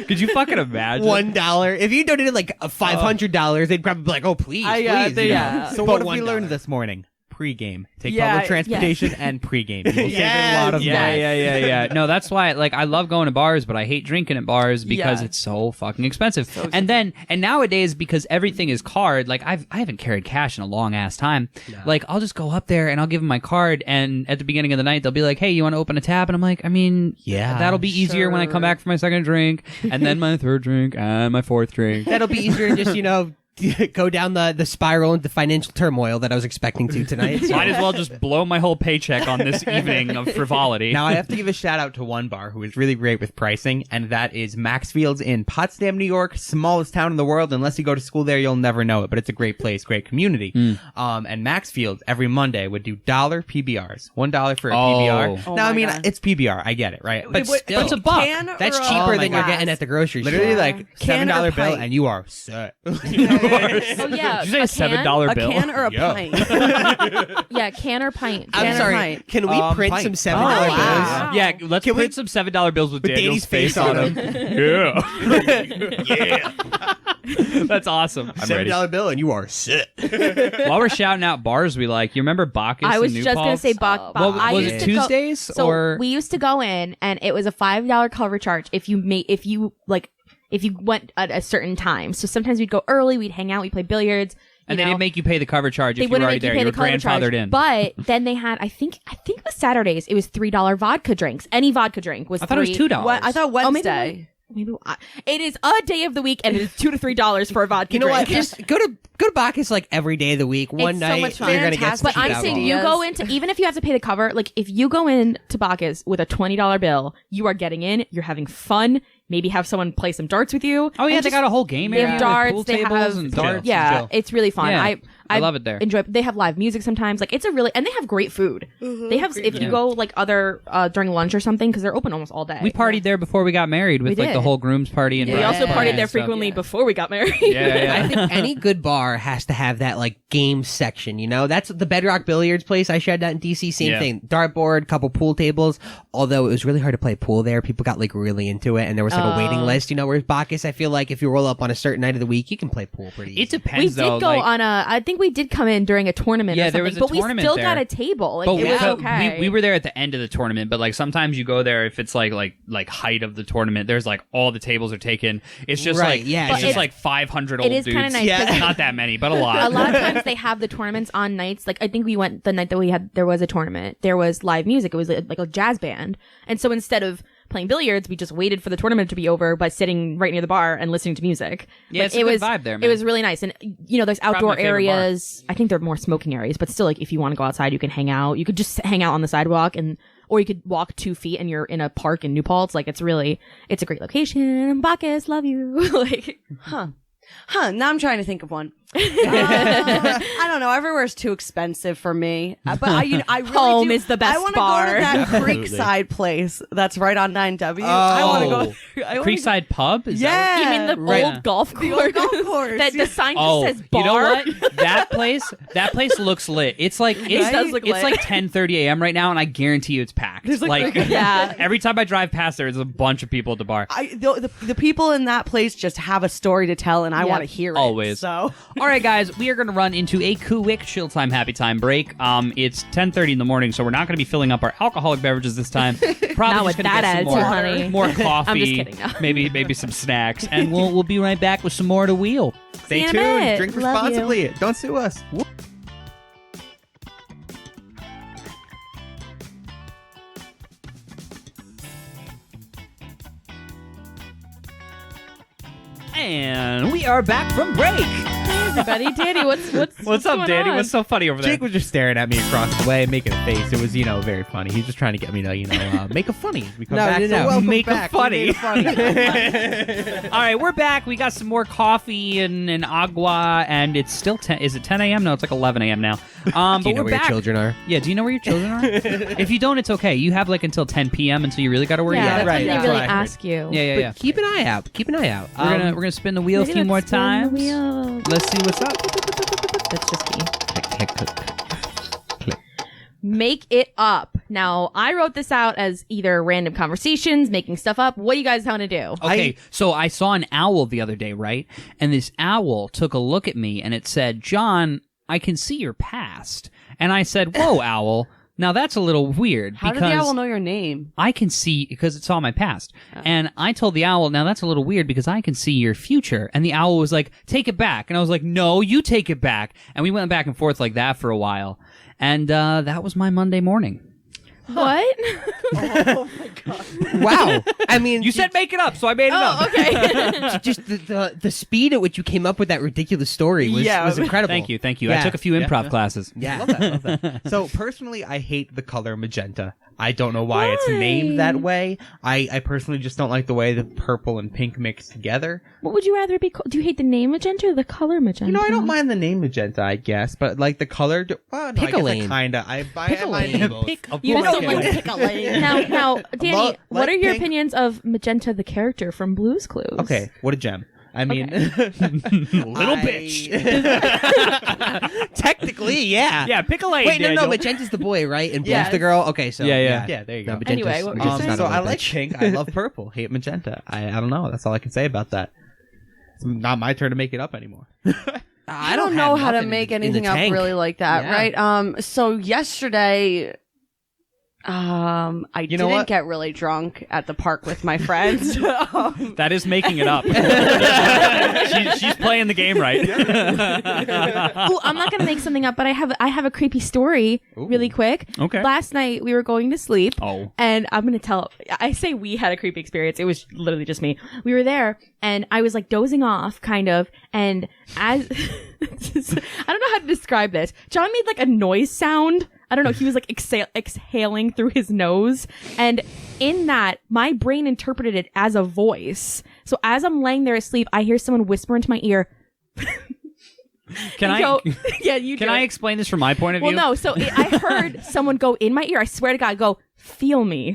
Could you fucking imagine? $1. If you donated like $500, they'd probably be like, "Oh, please, please." yeah. So But what have we $1. learned this morning? Pre-game. Take Yeah, public transportation and pre-game. You will save Yes, a lot of money. Yeah. No, that's why. Like, I love going to bars, but I hate drinking at bars because Yeah. it's so fucking expensive. And nowadays, because everything is card, like I haven't carried cash in a long ass time. Like, I'll just go up there and I'll give them my card, and at the beginning of the night, they'll be like, "Hey, you want to open a tab?" And I'm like, I mean, Yeah, that'll be easier when I come back for my second drink, and then my third drink, and my fourth drink. That'll be easier to just go down the spiral into financial turmoil that I was expecting to tonight. So. Might as well just blow my whole paycheck on this evening of frivolity. Now I have to give a shout out to one bar who is really great with pricing, and that is Maxfield's in Potsdam, New York, smallest town in the world. Unless you go to school there, you'll never know it, but it's a great place, great community. And Maxfield's every Monday would do $1 PBRs, $1 for a PBR. Oh Now my I mean God. it's PBR, I get it, right? But Still, it's a buck. Can that's or a- cheaper Oh than my you're God. getting at the grocery store. literally like Can or $7 bill, pint? and you are set. Oh yeah. Did you say a $7 A bill? can or a Yeah. pint? Yeah, can or pint. I'm Can or sorry. pint? Can we print pint. some $7 Oh, bills? wow. Yeah, let's Can we- print some $7 bills with Daniel's Danny's face on Yeah. That's awesome. I'm ready. $7 bill, and you are set. While we're shouting out bars we like, you remember Bacchus I was and New just gonna Paltz? say Bach. Well, I was used it to go- Tuesdays So or we used to go in, and it was a $5 cover charge if you went at a certain time. So sometimes we'd go early, we'd hang out, we'd play billiards. and they didn't make you pay the cover charge They if you were wouldn't already make you there. pay You the were cover charge. grandfathered in. But then they had, I think it was Saturdays. It was $3 vodka drinks. Any vodka drink was. I thought it was $2. What? I thought Oh, maybe Wednesday. it is a day of the week, and it is $2 to $3 for a vodka You know what? drink. Just go to Bacchus like every day of the week. One It's so night much fun. you're gonna get Fantastic. some But cheap I'm saying alcohol. you go into, even if you have to pay the cover, like if you go in to Bacchus with a $20 bill, you are getting in, you're having fun, maybe have someone play some darts with you. Oh yeah, and they got a whole game they area have with darts, pool they tables have and darts. yeah, and it's really fun. Yeah. I love it there. Enjoy. They have live music sometimes. Like it's a really, and they have great food. They have if you go like other during lunch or something because they're open almost all day. We partied there before we got married with We like the did. whole groom's party and We bridal also party partied and there stuff. frequently before we got married. Yeah. I think any good bar has to have that like game section, you know? That's the Bedrock Billiards place I shared that in DC. Same Yeah. thing. Dartboard, couple pool tables. Although it was really hard to play pool there. People got like really into it and there was like a waiting list, you know, whereas Bacchus, I feel like if you roll up on a certain night of the week, you can play pool pretty easy. It We depends did though. go like, on I think we did come in during a tournament Yeah, or there something, was a but we tournament still there. got a table. Like but it was but okay. we were there at the end of the tournament, but like sometimes you go there if it's like height of the tournament. There's like all the tables are taken. It's just Right, like yeah, it's yeah. just like 500 It old is dudes. kinda nice 'cause- Not that many, but a lot. a lot of times they have the tournaments on nights. Like I think we went the night that we had, there was a tournament. There was live music. It was like a jazz band. And so instead of playing billiards, we just waited for the tournament to be over by sitting right near the bar and listening to music. Yeah, Like, it's a good vibe there, man. It was really nice. And you know, there's outdoor my favorite areas. I think they're more smoking areas, but still like if you want to go outside, you can hang out. You could just hang out on the sidewalk and or you could walk 2 feet and you're in a park in New Paltz. Like it's a great location. Bacchus, love you. Like, Now I'm trying to think of one. I don't know. Everywhere's too expensive for me. But I really Home do. is the best I want bar. to go to that Absolutely. Creekside place that's right on 9W. Oh. I want to go. I wanna Creekside Pub? Is Yeah. you mean the Right. old golf course? The old golf course. that the sign just Oh, says bar. you know what? That place looks lit. It's like It does look it's lit. like 10:30 a.m. right now, and I guarantee you it's packed. There's like- Yeah. every time I drive past there, there's a bunch of people at the bar. the people in that place just have a story to tell, and I Yep. want to hear it. Always. So All right, guys, we are going to run into a quick chill time, happy time break. It's 10:30 in the morning, so we're not going to be filling up our alcoholic beverages this time. Probably Not just with gonna that get some attitude, more, honey. more coffee. I'm just kidding, no. maybe some snacks, and we'll be right back with some more to wheel. Stay See you in a tuned. bit. Drink Love you. responsibly. Don't sue us. And we are back from break. Hey, everybody, Danny, what's What's up, going Danny? on? What's so funny over there? Jake was just staring at me across the way, making a face. It was, very funny. He's just trying to get me to, make a funny as we come back. So welcome Make back. a funny. We made a funny. All right, we're back. We got some more coffee and agua, and it's still 10. Is it 10 a.m.? No, it's like 11 a.m. now. But Do you know we're where back. your children are? Yeah, do you know where your children are? If you don't, it's okay. You have like until 10 p.m. until you really got to worry Yeah, about that's it. when right, they yeah. really Right. ask you. Yeah, yeah. But keep an eye out. Keep an eye out. We're gonna spin the wheel a Maybe few let's more spin the times. wheel. Let's see what's up. That's just me. Make it up. Now, I wrote this out as either random conversations, making stuff up. What do you guys want to do? Okay, so I saw an owl the other day, right? And this owl took a look at me and it said, "John, I can see your past." And I said, "Whoa, owl. Now that's a little weird how did because the owl know your name? I can see because it saw my past." And I told the owl, "Now that's a little weird because I can see your future." And the owl was like, "Take it back." And I was like, "No, you take it back." And we went back and forth like that for a while. And that was my Monday morning. What? Wow. I mean, You said make it up, so I made it up. Oh, okay. just the speed at which you came up with that ridiculous story was incredible. Thank you. Yeah. I took a few improv classes. Yeah. Love that. So personally, I hate the color magenta. I don't know why it's named that way. I personally just don't like the way the purple and pink mix together. What would you rather be called? Do you hate the name magenta or the color magenta? I don't mind the name magenta, I guess, but like the color. Well, no, I Pick-a-lane. guess I kinda. I Pick-a-lane. mind both. You Well, just okay. don't like Pick-a-lane. Now, Danny, Like what are your pink. opinions of Magenta the character from Blue's Clues? Okay, what a gem. I mean, Little bitch. Technically, yeah. Yeah, pick a lane. Wait, no, Daniel. Magenta's the boy, right? And Blue's Yes. the girl. Okay, so Yeah. Yeah, there you No, go. Magenta's- Anyway, what were you Magenta's saying? not a So I little like bitch. pink. I love purple. Hate magenta. I don't know. That's all I can say about that. It's not my turn to make it up anymore. I don't know have how to nothing make in the anything up tank. really like that, Yeah. right? So yesterday, I know didn't what? get really drunk at the park with my friends. That is making it up. she's playing the game right. Ooh, I'm not gonna make something up, but I have a creepy story really quick. Okay. Last night we were going to sleep. Oh. And I'm gonna tell. I say we had a creepy experience. It was literally just me. We were there, and I was like dozing off, kind of. And as I don't know how to describe this, John made like a noise sound. I don't know. He was like exhaling through his nose, and in that, my brain interpreted it as a voice. So as I'm laying there asleep, I hear someone whisper into my ear. Can I Go, yeah, you. can do I it. explain this from my point of Well, view? no. So I heard someone go in my ear. I swear to God, go feel me.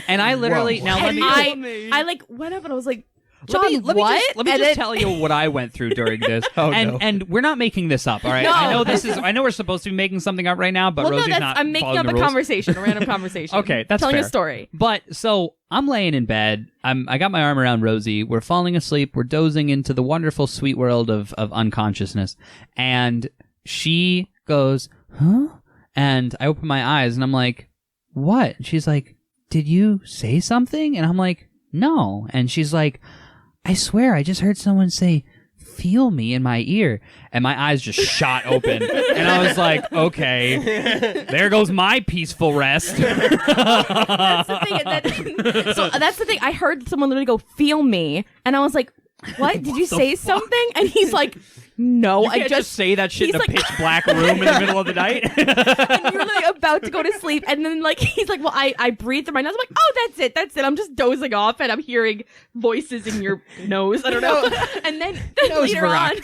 And I literally Whoa. now let And me I like went up and I was like, John, let me what? let me And just then- tell you what I went through during this. Oh, and no. and we're not making this up, all right? No. I know we're supposed to be making something up right now, but Well, no, Rosie's that's not I'm making following up the a rules. conversation, a random conversation. Okay, that's telling fair. a story. But so I'm laying in bed. I got my arm around Rosie. We're falling asleep. We're dozing into the wonderful, sweet world of unconsciousness. And she goes, "Huh?" And I open my eyes and I'm like, "What?" And she's like, "Did you say something?" And I'm like, "No." And she's like, "I swear, I just heard someone say, 'feel me' in my ear." And my eyes just shot open. And I was like, okay, there goes my peaceful rest. That's the thing. So that's the thing. I heard someone literally go feel me, and I was like, what? Did you say something? And he's like, no, You can't just say that shit in a he's like- pitch black room in the middle of the night. and you're like about to go to sleep, and then like he's like, well, I breathe through my nose. I'm like, oh, that's it. I'm just dozing off, and I'm hearing voices in your nose. I don't know. And then later on,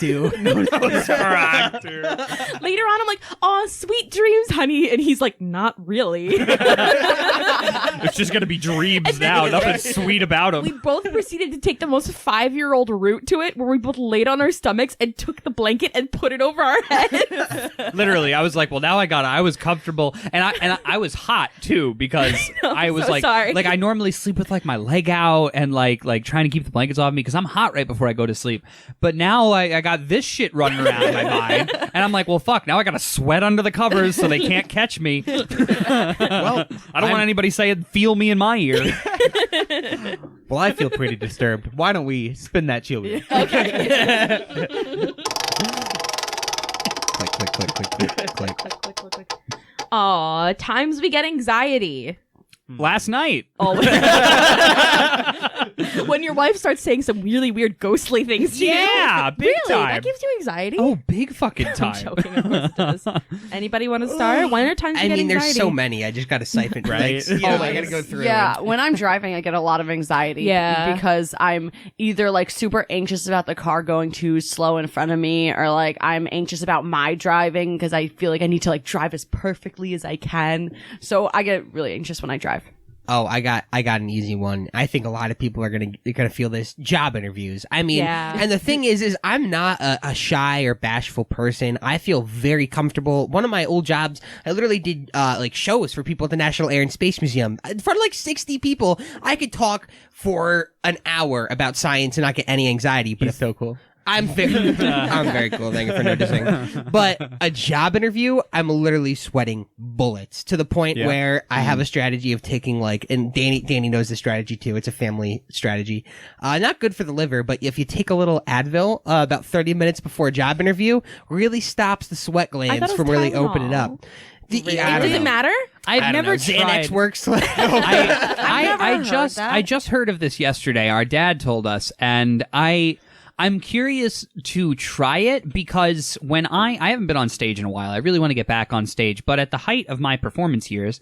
later on, I'm like, oh, sweet dreams, honey. And he's like, not really. It's just gonna be dreams now. Nothing sweet about We them. both proceeded to take the most 5-year-old route to it, where we both laid on our stomachs and took the blanket and put it over our heads. Literally, I was like, well, now I was comfortable, and I was hot too because I was so like, sorry. like I normally sleep with like my leg out and like trying to keep the blankets off me because I'm hot right before I go to sleep. But now I got this shit running around in my mind, and I'm like, well, fuck, now I gotta sweat under the covers so they can't catch me. Well, I don't want anybody saying "feel me" in my ear. Well, I feel pretty disturbed. Why don't we spin that chill wheel? Click, click, click, click, click. Aw, times we get anxiety. Last night. Oh. When your wife starts saying some really weird ghostly things to you. Yeah, big Really? time. That gives you anxiety? Oh, big fucking I'm time. joking. Of course it does. Anybody want to start? When are times you I get mean, there's anxiety? so many. I just got to siphon. Right. Like, I Always. got to go through. Yeah, when I'm driving, I get a lot of anxiety. Yeah. Because I'm either like super anxious about the car going too slow in front of me, or like I'm anxious about my driving because I feel like I need to like drive as perfectly as I can. So I get really anxious when I drive. Oh, I got an easy one. I think a lot of people are gonna feel this. Job interviews. I mean, Yeah. and the thing is I'm not a shy or bashful person. I feel very comfortable. One of my old jobs, I literally did like shows for people at the National Air and Space Museum. In front of like 60 people, I could talk for an hour about science and not get any anxiety. But He's so cool. I'm very cool. Thank you for noticing. But a job interview, I'm literally sweating bullets to the point where I have a strategy of taking like, and Danny knows this strategy too. It's a family strategy. Not good for the liver, but if you take a little Advil about 30 minutes before a job interview, really stops the sweat glands it was from really Tylenol. opening up. Does it matter? I've never Xanax tried. works. I never heard that. I just heard of this yesterday. Our dad told us, and I'm curious to try it because when I haven't been on stage in a while. I really want to get back on stage, but at the height of my performance years,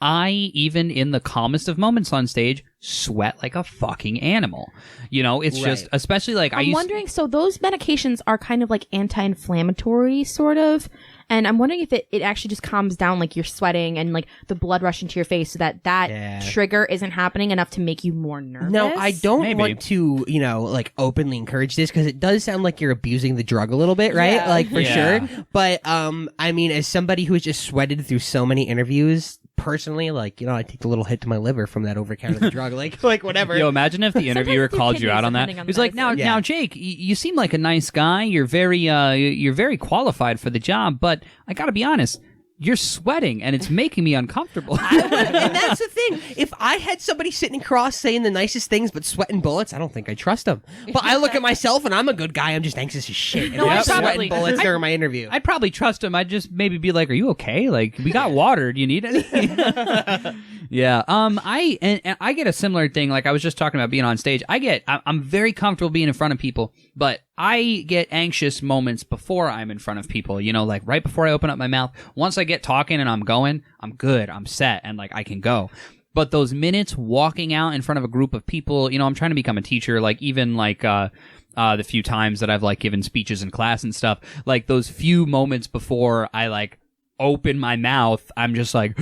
I, even in the calmest of moments on stage, sweat like a fucking animal. You know, it's just, especially like I'm wondering, so those medications are kind of like anti-inflammatory, sort of. And I'm wondering if it actually just calms down, like you're sweating and like the blood rush into your face so that trigger isn't happening enough to make you more nervous. No, I don't Maybe. want to, like openly encourage this because it does sound like you're abusing the drug a little bit, right? Yeah. Like for Yeah. sure. But I mean, as somebody who has just sweated through so many interviews, personally, like I take a little hit to my liver from that over-counter drug, like whatever. Yo, imagine if the interviewer with your called you kidneys, out on that. depending on He's the like, medicine. now, Jake, you seem like a nice guy. You're very qualified for the job, but I gotta be honest, you're sweating and it's making me uncomfortable. And that's the thing. If I had somebody sitting across saying the nicest things but sweating bullets, I don't think I trust them. But I look at myself and I'm a good guy. I'm just anxious as shit. And No, I'm I sweating probably- bullets during my interview. I'd probably trust him. I'd just maybe be like, "Are you okay? Like, we got water. Do you need any?" Yeah. I get a similar thing. Like I was just talking about being on stage. I'm very comfortable being in front of people, but I get anxious moments before I'm in front of people. Like right before I open up my mouth. Once I get talking and I'm going, I'm good. I'm set, and like I can go. But those minutes walking out in front of a group of people, I'm trying to become a teacher. Like even like the few times that I've like given speeches in class and stuff, like those few moments before I like open my mouth, I'm just like,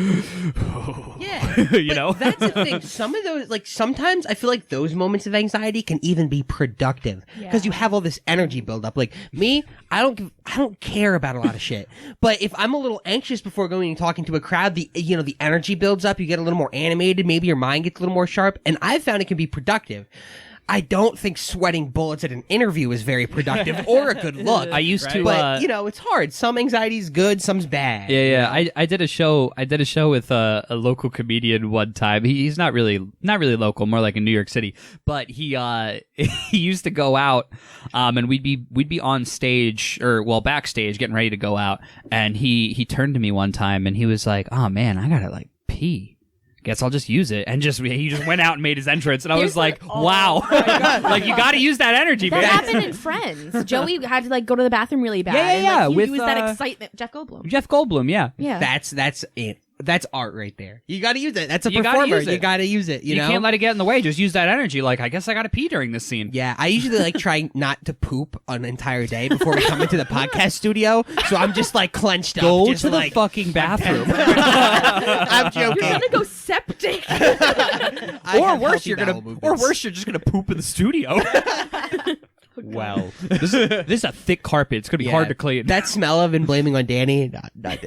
Yeah. That's the thing. Some of those, like, sometimes I feel like those moments of anxiety can even be productive because you have all this energy build up. Like me, I don't care about a lot of shit. But if I'm a little anxious before going and talking to a crowd, the energy builds up. You get a little more animated. Maybe your mind gets a little more sharp. And I've found it can be productive. I don't think sweating bullets at an interview is very productive or a good look. I used to, But it's hard. Some anxiety's good, some's bad. Yeah. I did a show with a local comedian one time. He's not really local, more like in New York City. But he he used to go out, and we'd be on stage backstage getting ready to go out, and he turned to me one time and he was like, "Oh man, I gotta like pee." guess I'll just use it. And he just went out and made his entrance. And I was like, oh wow. Like, you got to use that energy, That man. happened in Friends. Joey had to like go to the bathroom really bad. Yeah, and, like, he with, used that excitement. Jeff Goldblum. Jeff Goldblum, yeah. Yeah. That's it. That's art right there. You got to use it. That's a You gotta performer. use it. You got to use it. You know? Can't let it get in the way. Just use that energy. Like, I guess I got to pee during this scene. Yeah, I usually like try not to poop an entire day before we come into the podcast studio. So I'm just like clenched up. Go just to the like, fucking bathroom. I'm joking. You're gonna go septic. I Or have worse, healthy you're bowel gonna. movements. Or worse, you're just gonna poop in the studio. Well, this is a thick carpet. It's gonna be Yeah, hard to clean. That smell I've been blaming on Danny, not Danny.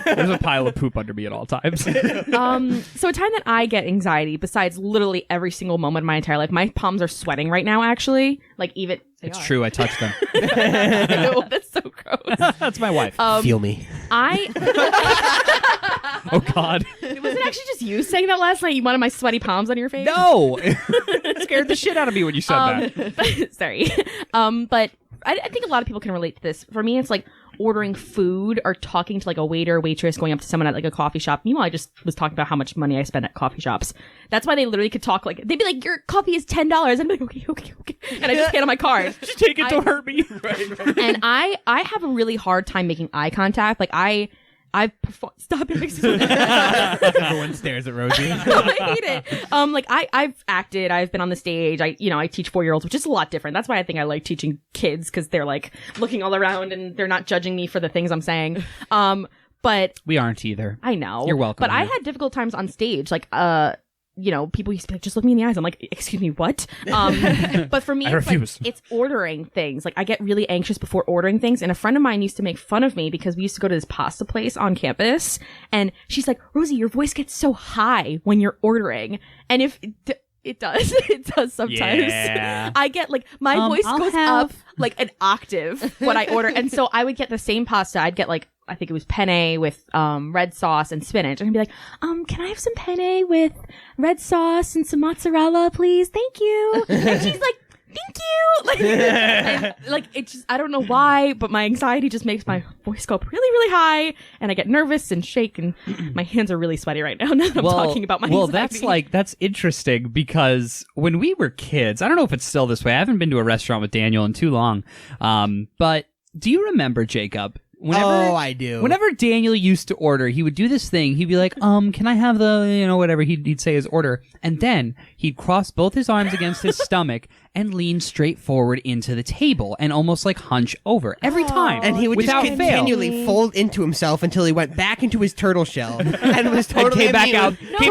There's a pile of poop under me at all times. So a time that I get anxiety, besides literally every single moment of my entire life, my palms are sweating right now. Actually, like even It's true. I touched them. Ew, that's so gross. That's my wife. Feel me. Oh God. Was it actually just you saying that last night? You wanted my sweaty palms on your face? No. It scared the shit out of me when you said that. Sorry. But I think a lot of people can relate to this. For me, it's like ordering food or talking to like a waiter or waitress, going up to someone at like a coffee shop. Meanwhile, I just was talking about how much money I spend at coffee shops. That's why they literally could talk like, they'd be like, your coffee is $10. I'm like, okay. And I just hand on my card. Just take it to hurt me. And I have a really hard time making eye contact. Like I stop it. Makes me Everyone stares at Rosie. I hate it. Like I've acted, I've been on the stage. I teach 4-year-olds, which is a lot different. That's why I think I like teaching kids, because they're like looking all around and they're not judging me for the things I'm saying. But We aren't either. I know. You're welcome. But I had difficult times on stage. Like, people used to be like, just look me in the eyes. I'm like, excuse me, what? But for me, I refuse. it's ordering things. Like, I get really anxious before ordering things. And a friend of mine used to make fun of me because we used to go to this pasta place on campus. And she's like, Rosie, your voice gets so high when you're ordering. And if it does, it does sometimes. Yeah. I get like, my voice I'll goes have- up like an octave when I order. And so I would get the same pasta. I'd get like, I think it was penne with red sauce and spinach. And I'd be like, can I have some penne with red sauce and some mozzarella, please? Thank you. And she's like, thank you. Like it just, I don't know why, but my anxiety just makes my voice go up really, really high. And I get nervous and shake, and my hands are really sweaty right now that I'm talking about my anxiety. That's interesting, because when we were kids, I don't know if it's still this way. I haven't been to a restaurant with Daniel in too long. But do you remember, Jacob? I do. Whenever Daniel used to order, he would do this thing. He'd be like, can I have the, whatever he'd say his order. And then he'd cross both his arms against his stomach and lean straight forward into the table and almost like hunch over every time. And he would without just fail. continually fold into himself until he went back into his turtle shell and was totally came back immune.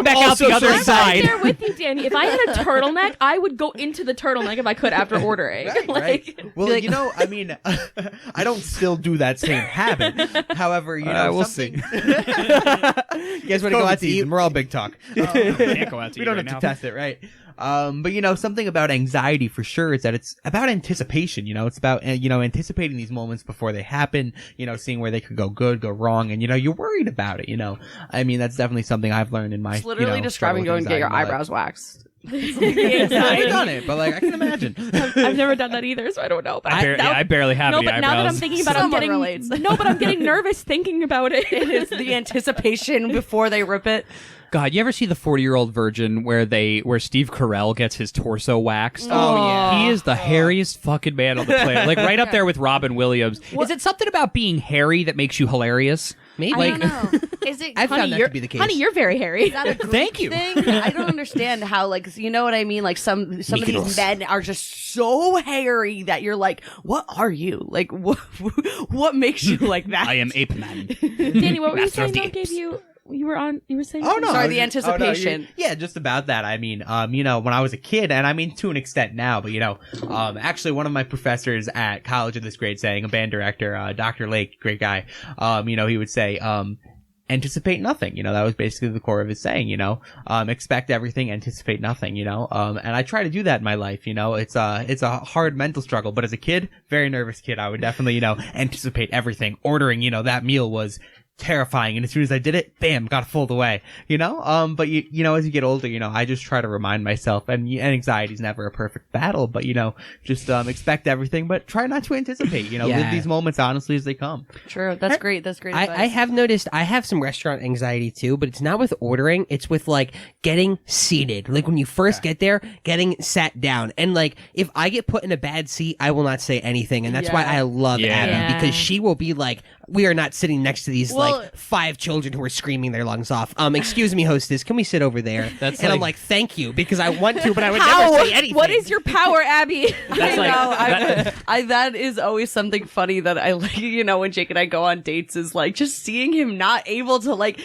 out the other I'm side. right there with you, Danny. If I had a turtleneck, I would go into the turtleneck if I could after ordering. Right. Well, I mean, I don't still do that same habit. However, we'll see. You guys want to go out to eat? We're all big talk. Can't go out to We eat don't right have now. to test it, right? But something about anxiety for sure is that it's about anticipation. It's about anticipating these moments before they happen. Seeing where they could go good, go wrong, and you're worried about it. I mean, that's definitely something I've learned in my. It's literally describing struggle going with to get your anxiety in my eyebrows waxed. life. I've done it, but I can imagine. I've never done that either, so I don't know. But I barely have no, any but now that I'm eyebrows. thinking about it, I'm Someone getting relates. no, but I'm getting nervous thinking about it. It is the anticipation before they rip it. God, you ever see the 40-Year-Old Virgin where Steve Carell gets his torso waxed? Oh, yeah. He is the hairiest fucking man on the planet. Like right up there with Robin Williams. Is it something about being hairy that makes you hilarious? Maybe. I don't know. Is it? I've Honey, found that you're, to be the case. honey, you're very hairy. Is that a Greek Thank you. thing? I don't understand how, you know what I mean? Like some of these men are just so hairy that you're like, what are you? Like, what makes you like that? I am Ape Man. Danny, what were you Master of saying? the That gave Apes. you were saying? Oh no! Sorry, the Oh, no, anticipation. yeah, just about that. I mean, when I was a kid, and I mean to an extent now, but actually one of my professors at college in this grade saying, a band director, Dr. Lake, great guy, he would say, anticipate nothing. That was basically the core of his saying, expect everything, anticipate nothing, and I try to do that in my life, it's a hard mental struggle, but as a kid, very nervous kid, I would definitely, anticipate everything. Ordering, that meal was terrifying. And as soon as I did it, bam, got it pulled away, you know? But you know, as you get older, you know, I just try to remind myself, and anxiety is never a perfect battle, but you know, just expect everything, but try not to anticipate, you know, live these moments honestly as they come. True. That's great. That's great. I have noticed I have some restaurant anxiety too, but it's not with ordering. It's with like getting seated. Like when you first get there, getting sat down. And like if I get put in a bad seat, I will not say anything. And that's why I love Abby, because she will be like, we are not sitting next to these like 5 children who are screaming their lungs off. Excuse me, hostess, can we sit over there? I'm like, thank you, because I want to, but I would never say anything. What is your power, Abby? That's like that is always something funny that I like, you know, when Jake and I go on dates is like just seeing him not able to like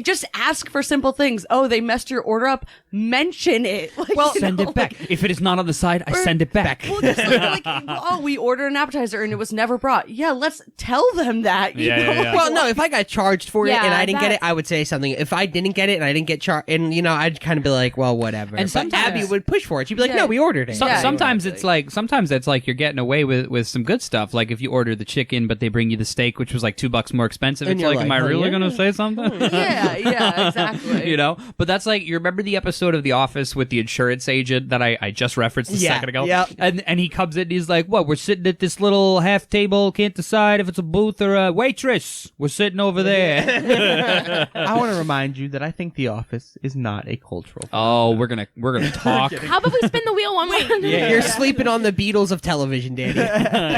just ask for simple things. Oh, they messed your order up. Mention it. Like, well, send it back. If it is not on the side, I send it back. Well, just like, oh, we ordered an appetizer and it was never brought. Yeah, let's tell them that. You know? Well, no, if I got charged for it and I didn't get it, I would say something. If I didn't get it and I didn't get charged, and you know, I'd kind of be like, well, whatever. And but Abby would push for it. She'd be like, no, we ordered it. Sometimes it's like you're getting away with some good stuff. Like if you order the chicken, but they bring you the steak, which was like $2 more expensive. And it's like, like, am I oh, really yeah? going to say something? Yeah, exactly. You know, but that's like, you remember the episode of The Office with the insurance agent that I just referenced a second ago? Yeah. And he comes in and he's like, what, we're sitting at this little half table, can't decide if it's a booth or a waitress. We're sitting over there. I want to remind you that I think The Office is not a cultural Oh, we're gonna talk. How about we spin the wheel one more? You're sleeping on the Beatles of television, Danny.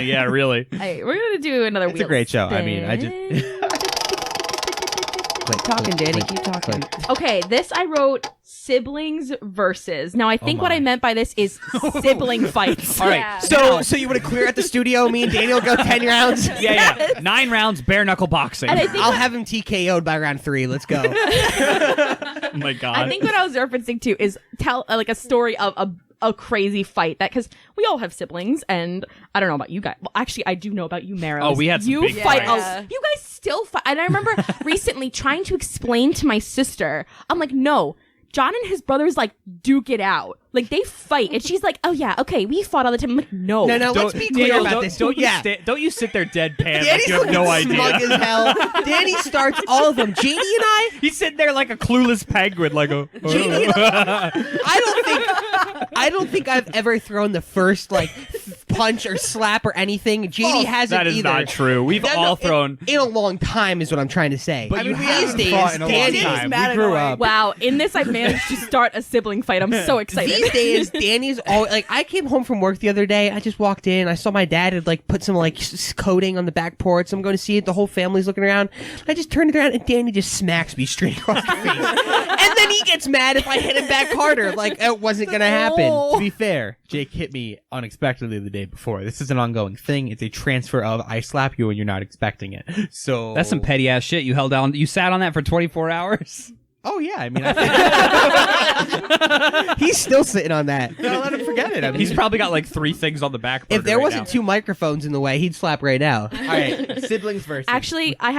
Yeah, really. Hey, we're gonna do another It's wheel a great show. I spin. mean, I just Keep talking, Danny. Keep talking. Okay, this I wrote siblings versus. Now I think what I meant by this is sibling fights. All right. Yeah. So you want to clear at the studio? Me and Daniel go 10 rounds. Yeah. 9 rounds, bare knuckle boxing. And I think I'll have him TKO'd by round 3. Let's go. Oh my god. I think what I was referencing to is tell like a story of a crazy fight that because we all have siblings and I don't know about you guys. Well, actually, I do know about you, Maros. Oh, we had some you big fight. fights. You guys still fight, and I remember recently trying to explain to my sister. I'm like, no. John and his brothers like duke it out. Like they fight, and she's like, "Oh yeah, okay, we fought all the time." I'm like, no, No, let's be clear about this. Don't you sit there deadpan like Danny's you have no idea. smug as hell. Danny starts all of them. JD and I, He's sitting there like a clueless penguin, like a. JD and I don't think I've ever thrown the first like punch or slap or anything. JD hasn't That is either. not true. We've all thrown. in a long time is what I'm trying to say. But I you mean, haven't these fought days, in a long Danny time. mad We grew annoying. up. Wow, in this I've managed to start a sibling fight. I'm so excited. These days, Danny's always like. I came home from work the other day. I just walked in. I saw my dad had like put some like coating on the back porch. So I'm going to see it. The whole family's looking around. I just turned it around and Danny just smacks me straight across the face. And then he gets mad if I hit him back harder. Like it wasn't going to happen. To be fair, Jake hit me unexpectedly the day before. This is an ongoing thing. It's a transfer of I slap you when you're not expecting it. So That's some petty ass shit. You held down. You sat on that for 24 hours. Oh yeah, I mean, I think He's still sitting on that. don't let him forget it. I mean, He's probably got like 3 things on the back. If there right wasn't now. 2 microphones in the way, he'd slap right now. all right, siblings versus. Actually, I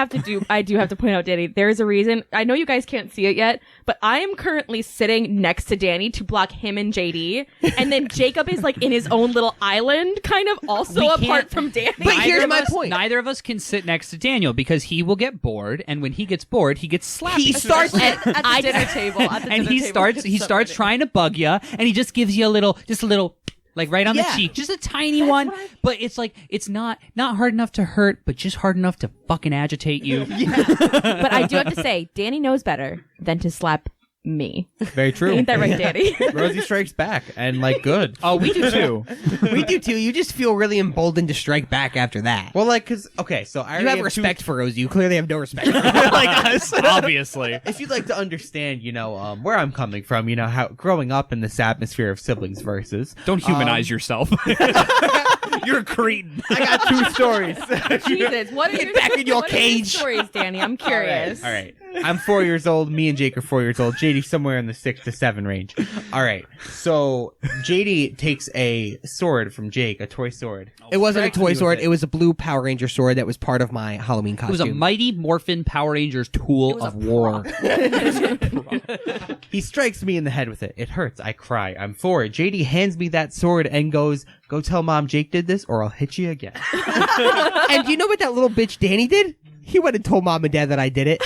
do have to point out, Danny, there is a reason. I know you guys can't see it yet, but I am currently sitting next to Danny to block him and JD. And then Jacob is like in his own little island, kind of also We apart can't- from Danny. But here's my point. Neither of us can sit next to Daniel because he will get bored, and when he gets bored, he gets slapped. He starts at the dinner table. At the and dinner he table. starts trying to bug you, and he just gives you a little like right on the Yeah. cheek, just a tiny one. But it's like it's not hard enough to hurt, but just hard enough to fucking agitate you. But I do have to say, Danny knows better than to slap me. very true. Ain't that right, Danny? Rosie strikes back, and like good. Oh, we do too. We do too. You just feel really emboldened to strike back after that. Well, like, cause okay, so I You already have respect for Rosie. You clearly have no respect for her. Like us, obviously. If you'd like to understand, you know, where I'm coming from, you know, how growing up in this atmosphere of siblings versus, Don't humanize yourself. You're a cretin. I got 2 stories. Jesus, what are your, back in your what are cage. stories, Danny? I'm curious. All right. I'm 4 years old. Me and Jake are 4 years old. JD somewhere in the 6 to 7 range. All right. So JD takes a sword from Jake, a toy sword. It wasn't a Strikes me toy with sword. it. It was a blue Power Ranger sword that was part of my Halloween It costume. was a Mighty Morphin Power Rangers tool of war. He strikes me in the head with it. It hurts. I cry. I'm 4. JD hands me that sword and goes, "Go tell Mom Jake did this, or I'll hit you again." And do you know what that little bitch Danny did? He went and told mom and dad that I did it.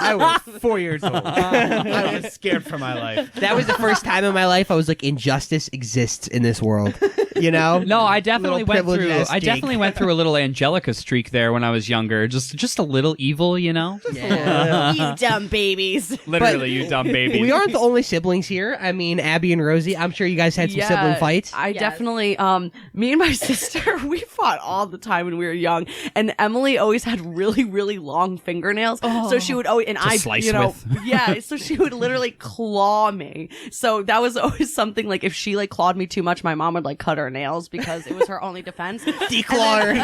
I was 4 years old. I was scared for my life. That was the first time in my life I was like, injustice exists in this world. You know? No, I definitely Little went through. privileged-ass I Jake. definitely went through a little Angelica streak there when I was younger. Just a little evil, you know. Yeah. You dumb babies. Literally, you dumb baby. We aren't the only siblings here. I mean, Abby and Rosie, I'm sure you guys had some sibling fights. I Yes. definitely, me and my sister, we fought all the time when we were young. And Emily always had really, really long fingernails. So she would always, and I, slice you know, with. yeah, so she would literally claw me. So that was always something like if she like clawed me too much, my mom would like cut her nails because it was her only defense. Declaw her.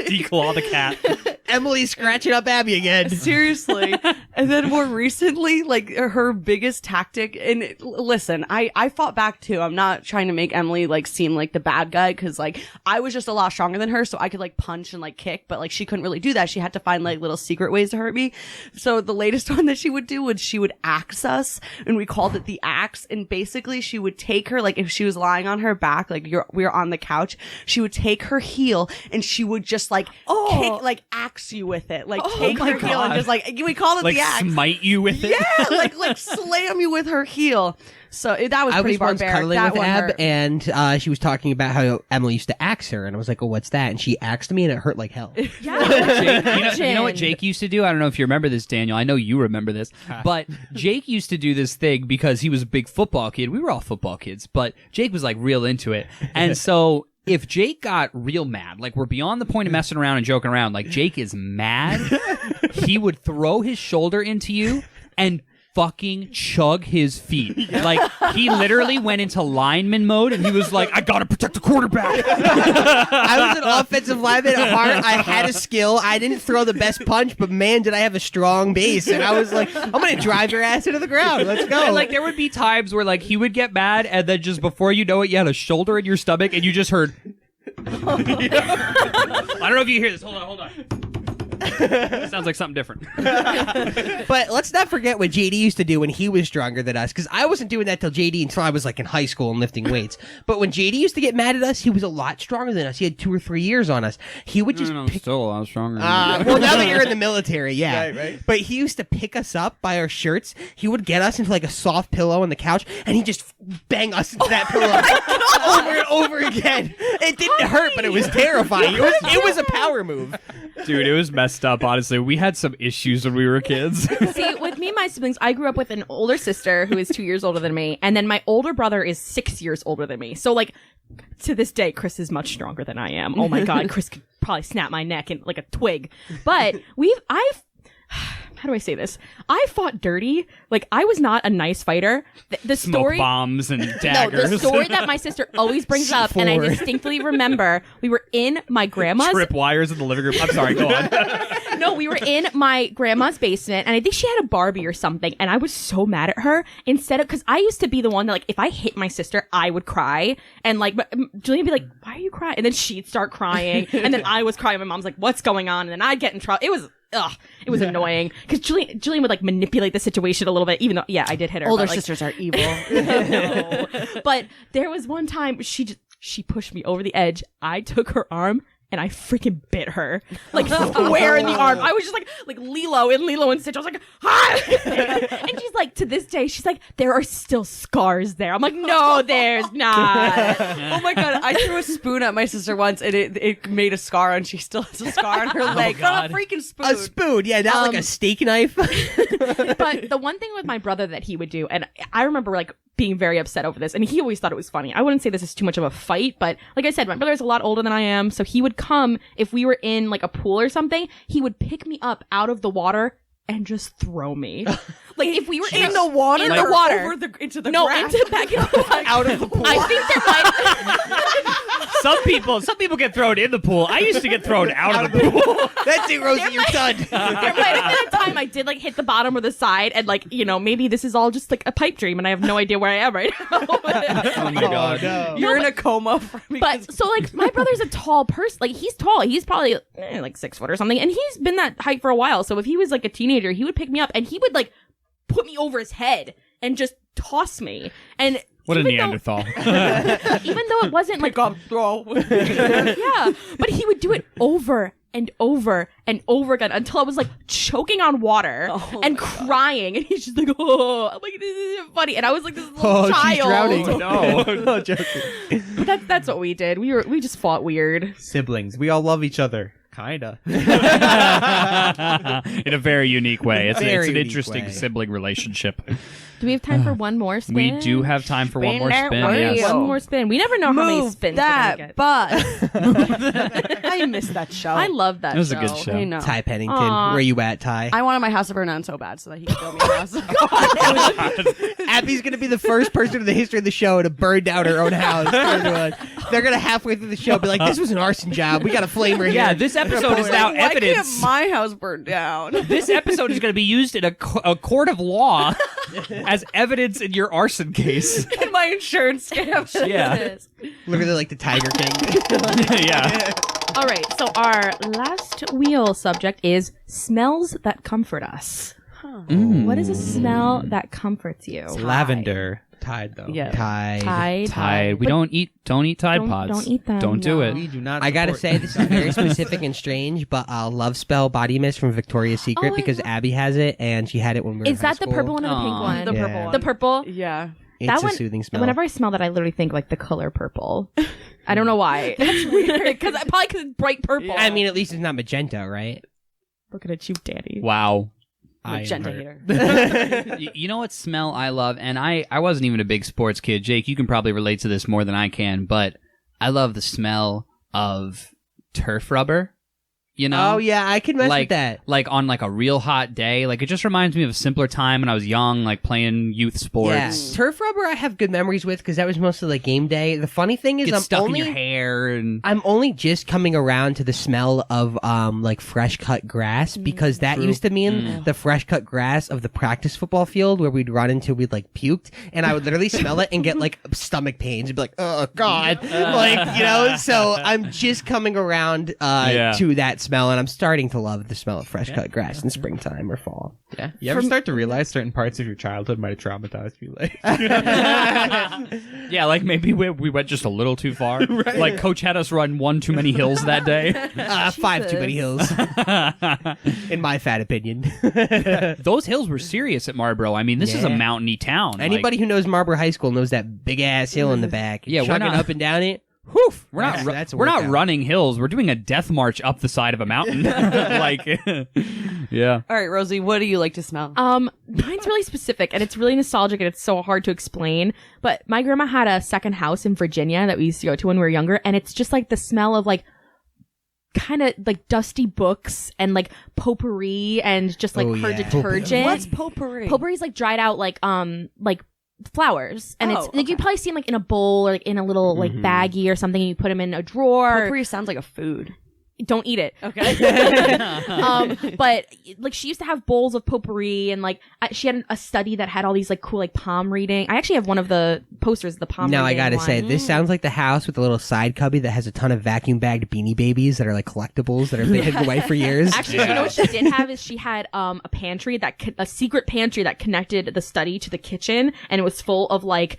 Declaw the cat. Emily's scratching up Abby again. Seriously. And then more recently, like her biggest tactic, and listen, I fought back too. I'm not trying to make Emily like seem like the bad guy because like I was just a lot stronger than her, so I could like punch and like kick, but like she couldn't really do that. She had to find like little secret ways to hurt me. So the latest one that she would do was she would axe us, and we called it the axe. And basically she would take her, like if she was lying on her back, like we were on the couch, she would take her heel and she would just like kick, like axe you with it, like take my her heel and God. just like we call it Like the axe. smite you with it. Yeah, like slam you with her heel. So that was I pretty was once barbaric. cuddling That with one Ab, hurt. and she was talking about how Emily used to axe her, and I was like, "Oh, what's that?" And she axed me, and it hurt like hell. Jake, you know what Jake used to do? I don't know if you remember this, Daniel. I know you remember this. But Jake used to do this thing because he was a big football kid. We were all football kids, but Jake was like real into it. And so if Jake got real mad, like we're beyond the point of messing around and joking around, like Jake is mad, he would throw his shoulder into you and fucking chug his feet. Like he literally went into lineman mode and he was like, I gotta protect the quarterback. I was an offensive lineman at heart. I had a skill. I didn't throw the best punch, but man, did I have a strong base. And I was like, I'm gonna drive your ass into the ground. Let's go. And like there would be times where like he would get mad and then just before you know it, you had a shoulder in your stomach and you just heard I don't know if you hear this. Hold on. Sounds like something different. But let's not forget what JD used to do when he was stronger than us, because I wasn't doing that till JD until I was like in high school and lifting weights. But when JD used to get mad at us, he was a lot stronger than us. He had 2 or 3 years on us. He would just pick. still a lot stronger. Well, now that you're in the military, yeah. Right. But he used to pick us up by our shirts. He would get us into like a soft pillow on the couch, and he'd just bang us into that pillow over and over again. It didn't hurt, but it was terrifying. It was a power move. Dude, it was messed up, honestly. We had some issues when we were kids. See, with me and my siblings, I grew up with an older sister who is 2 years older than me, and then my older brother is 6 years older than me. So, like, to this day, Chris is much stronger than I am. Oh my God, Chris could probably snap my neck in like a twig. But how do I say this? I fought dirty. Like, I was not a nice fighter. The Smoke story. bombs and No, daggers. the story that my sister always brings up, and I C4. distinctly remember, we were in my grandma's. Trip wires in the living room. I'm sorry, go on. No, we were in my grandma's basement, and I think she had a Barbie or something, and I was so mad at her. Instead of, because I used to be the one that, like, if I hit my sister, I would cry, and like Julian would be like, "Why are you crying?" And then she'd start crying, and then I was crying. My mom's like, "What's going on?" And then I'd get in trouble. It was annoying because Julian would like manipulate the situation a little bit, even though, yeah, I did hit her. Older but, like, sisters are evil. no. But there was one time she pushed me over the edge. I took her arm and I freaking bit her, like square in the arm. I was just like Lilo and Stitch. I was like, ah! And she's like, to this day, she's like, there are still scars there. I'm like, no, there's not. Oh my God, I threw a spoon at my sister once and it made a scar, and she still has a scar on her leg from a freaking spoon. A spoon, yeah, not like a steak knife. But the one thing with my brother that he would do, and I remember like being very upset over this, and he always thought it was funny. I wouldn't say this is too much of a fight, but like I said, my brother's a lot older than I am, so he would come if we were in like a pool or something. He would pick me up out of the water and just throw me. Like if we were in the water, in the or water, over into the no, grass? into back into the Out of the pool. I think there might. Some people get thrown in the pool. I used to get thrown out of the pool. That's it, Rosie, you're done. There might have been a time I did like hit the bottom or the side, and like, you know, maybe this is all just like a pipe dream, and I have no idea where I am right now. Oh my God. no. You're in a coma. But so like my brother's a tall person. Like he's tall. He's probably like 6 foot or something, and he's been that height for a while. So if he was like a teenager, he would pick me up and he would like put me over his head and just toss me. And What a even Neanderthal. even though it wasn't like throw. yeah, but he would do it over and over and over again until I was like choking on water and crying, and he's just like, oh, I'm like, this isn't funny, and I was like, this little child. She's drowning. No, joking. That's what we did. We just fought weird. Siblings, we all love each other. Kinda. In a very unique way. It's Very an unique interesting way. sibling relationship. Do we have time for one more spin? We do have time for one more Spin spin. that Yes. wheel. one more spin. We never know how many Move spins we're gonna that get. butt. I miss that show. I love that. It was a good show. I know. Ty Pennington, Aw. where you at, Ty? I wanted my house to burn down so bad so that he could build me a house. Abby's gonna be the first person in the history of the show to burn down her own house. They're gonna halfway through the show be like, "This was an arson job. We got a flamer here." Yeah, this episode is now Why evidence. can't my house burn down? This episode is going to be used in a court of law as evidence in your arson case. And my insurance scam. Yeah. Literally like the Tiger King. Yeah. All right. So our last wheel subject is smells that comfort us. What is a smell that comforts you? Lavender. Tide though. Yeah. Tide. Tide. We don't eat Tide Pods. don't eat them, Don't do no. it. We do not. I gotta support- say, this is very specific and strange, but Love Spell Body Mist from Victoria's Secret Oh, I because love- Abby has it and she had it when we were Is in high that the school. purple one or the pink Aw. one? The Yeah. purple one. The purple. Yeah. It's that a one, soothing smell. Whenever I smell that, I literally think like the color purple. I don't know why. That's weird. Because it's bright purple. I mean, at least it's not magenta, right? Looking at you, Danny. Wow. I am Magenta hurt. hater. You know what smell I love? And I wasn't even a big sports kid. Jake, you can probably relate to this more than I can, but I love the smell of turf rubber. You know? Oh yeah, I can mess like with that. Like on like a real hot day. Like it just reminds me of a simpler time when I was young, like playing youth sports. Yeah, turf rubber I have good memories with because that was mostly like game day. The funny thing is, Get I'm stuck only in your hair and I'm only just coming around to the smell of like fresh cut grass because that True. used to mean the fresh cut grass of the practice football field where we'd run until we'd like puked, and I would literally smell it and get like stomach pains and be like, oh god, like, you know. So I'm just coming around to that smell, and I'm starting to love the smell of fresh cut grass in springtime or fall. Yeah. You ever start to realize certain parts of your childhood might have traumatized you? Like, yeah, like maybe we went just a little too far. Like coach had us run one too many hills that day. 5 too many hills, in my fat opinion. Those hills were serious at Marlboro. I mean, this is a Yeah. mountainy town. Anybody who knows Marlboro High School knows that big ass hill in the back. Yeah, we're chugging not- up and down it. Whew, we're not That's- that's a we're not workout. running hills. We're doing a death march up the side of a mountain. Like, yeah. All right, Rosie, what do you like to smell? Mine's really specific and it's really nostalgic and it's so hard to explain. But my grandma had a second house in Virginia that we used to go to when we were younger, and it's just like the smell of like kind of like dusty books and like potpourri and just like Oh, her yeah. detergent. What's potpourri? Potpourri is like dried out like flowers, and it's like you probably see them like in a bowl or like in a little like baggie or something, and you put them in a drawer. Potpourri sounds like a food. Don't eat it. Okay. But like she used to have bowls of potpourri, and like she had a study that had all these like cool like palm reading. I actually have one of the posters of the palm Now I reading gotta one. say, this sounds like the house with a little side cubby that has a ton of vacuum bagged Beanie Babies that are like collectibles that have been hidden away for years. Actually, you know what she did have is she had a pantry a secret pantry that connected the study to the kitchen, and it was full of like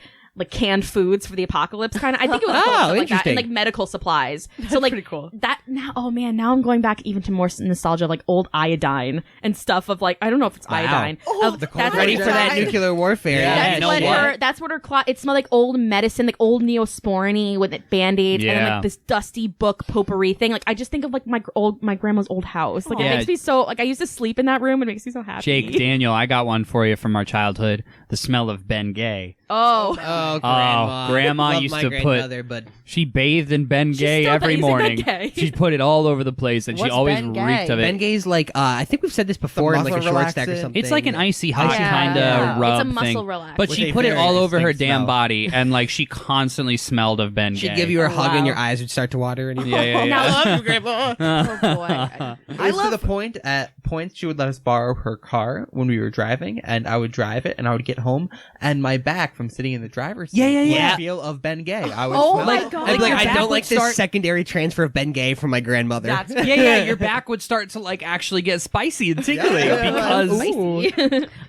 canned foods for the apocalypse kind of. I think it was full of stuff like that, interesting. and like medical supplies. So like pretty cool. that now. Oh man, now I'm going back even to more nostalgia of like old iodine and stuff of like I don't know if it's iodine. Of, that's Ready what- for that Iodine. nuclear warfare. Yeah, That's no what what? her. That's what her. It smelled like old medicine, like old Neosporin with it band-aids, and then Yeah. like this dusty book potpourri thing. Like I just think of like my grandma's old house. Like Yeah. it makes me so like I used to sleep in that room. It makes me so happy. Jake, Daniel, I got one for you from our childhood. The smell of Ben Gay. Oh, Oh, grandma. Grandma Love used my to put- grandmother, but She bathed in Ben Gay still every using Ben morning. Gay. She put it all over the place, and she What's always Ben reeked Gay? of it. Ben Gay's like I think we've said this before in like a muscle short stack or relaxant. something. It's like an icy hot Yeah. kind of Yeah. rub It's a muscle thing. relaxer. But With she a put it very all over her distinct damn smell. body, and like she constantly smelled of Ben She'd Gay. give you her hug wow. and your eyes would start to water. And yeah, yeah, yeah. Now- I love you, grandma. oh boy. I love to the point at points she would let us borrow her car when we were driving, and I would drive it, and I would get home, and my back from sitting in the driver's driver's Yeah, seat. yeah, would yeah. feel of Ben Gay. I would Oh smell my it. God. I'd be like, your I back don't would like this start- secondary transfer of Ben Gay from my grandmother. yeah, your back would start to like actually get spicy and tingly because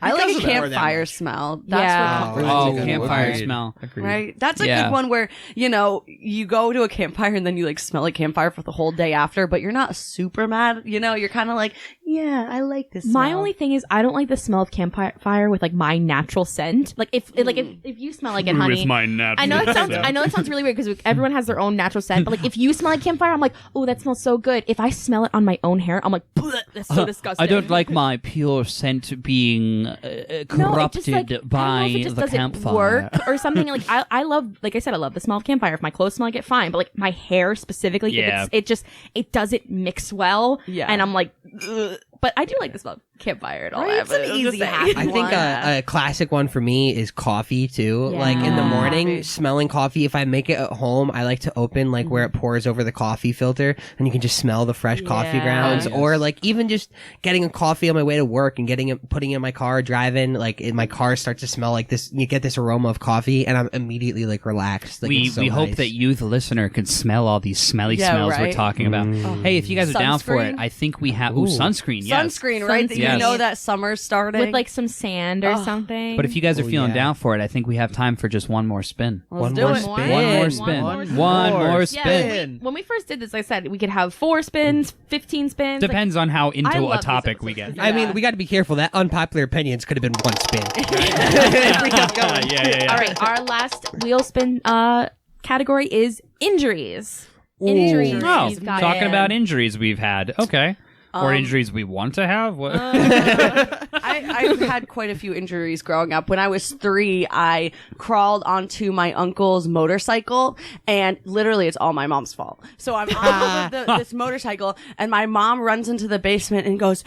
I like Because a of that. campfire smell. That's Yeah. what oh, comforts me. campfire Agreed. smell. Agreed. Right? That's a Yeah. good one where, you go to a campfire and then you like smell a campfire for the whole day after, but you're not super mad. You're kind of like, yeah, I like this My smell. only thing is I don't like the smell of campfire with like my natural scent. Like if you smell like it, honey. I know it sounds really weird because everyone has their own natural scent, but like if you smell like campfire, I'm like, oh, that smells so good. If I smell it on my own hair, I'm like, "Bleh, that's so disgusting. I don't like my pure scent being No, it corrupted just, like, I don't know by if it just the doesn't campfire. work or something. Like I love, like I said, I love the smell of campfire. If my clothes smell like it, fine. But like my hair specifically, Yeah. it doesn't mix well. Yeah. And I'm like, ugh. But I do like the smell of campfire and all Right, that. it's but an I'm just easy saying. happy I think one. a classic one for me is coffee too. Yeah. Like in the morning, Coffee. smelling coffee. If I make it at home, I like to open like where it pours over the coffee filter, and you can just smell the fresh coffee Yeah. grounds. Yes. Or like even just getting a coffee on my way to work and putting it in my car, driving. Like my car starts to smell like this. You get this aroma of coffee, and I'm immediately like relaxed. Like, we it's so hope nice. that you, the listener, can smell all these smelly Yeah, smells we're right? talking about. Hey, if you guys are down for it, Sunscreen? I think we have sunscreen. Yes. Sunscreen, right? That Yes. you know that summer's starting. with like some sand or something. But if you guys are feeling yeah. down for it, I think we have time for just one more spin. Let's One do more it. spin. One more spin. One more yeah, spin. when we first did this, like I said we could have 4 spins, 15 spins. like, Depends on how I into love a these topic we episodes. get. I mean, we got to be careful. That unpopular opinions could have been one spin. If we kept going. yeah. All right, our last wheel spin category is injuries. Injuries. Oh, We've got talking in. about injuries we've had. Okay. Or injuries we want to have? What? I've had quite a few injuries growing up. When I was 3, I crawled onto my uncle's motorcycle, and literally it's all my mom's fault. So I'm on this motorcycle, and my mom runs into the basement and goes,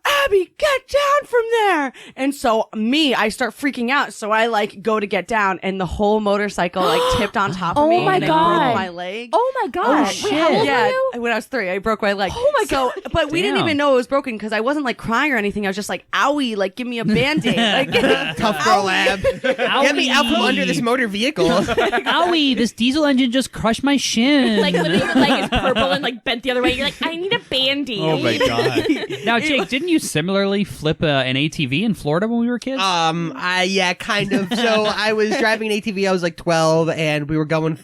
Abby, get down from there. And so I start freaking out. So I like go to get down, and the whole motorcycle like tipped on top of Oh me, my and I God. broke my leg. Oh my gosh! Wait, how old Yeah, were you? when I was 3, I broke my leg. Oh my So, God. but we didn't Damn. even know it was broken because I wasn't like crying or anything. I was just like, owie, like give me a band-aid. Like, Tough girl lab. Get me out from under this motor vehicle. Owie, this diesel engine just crushed my shin. Like literally, your leg is purple and like bent the other way. You're like, I need a band-aid. oh my god. Now, Jake, didn't you similarly flip an ATV in Florida when we were kids? Yeah, kind of. So I was driving an ATV. I was like 12, and we were going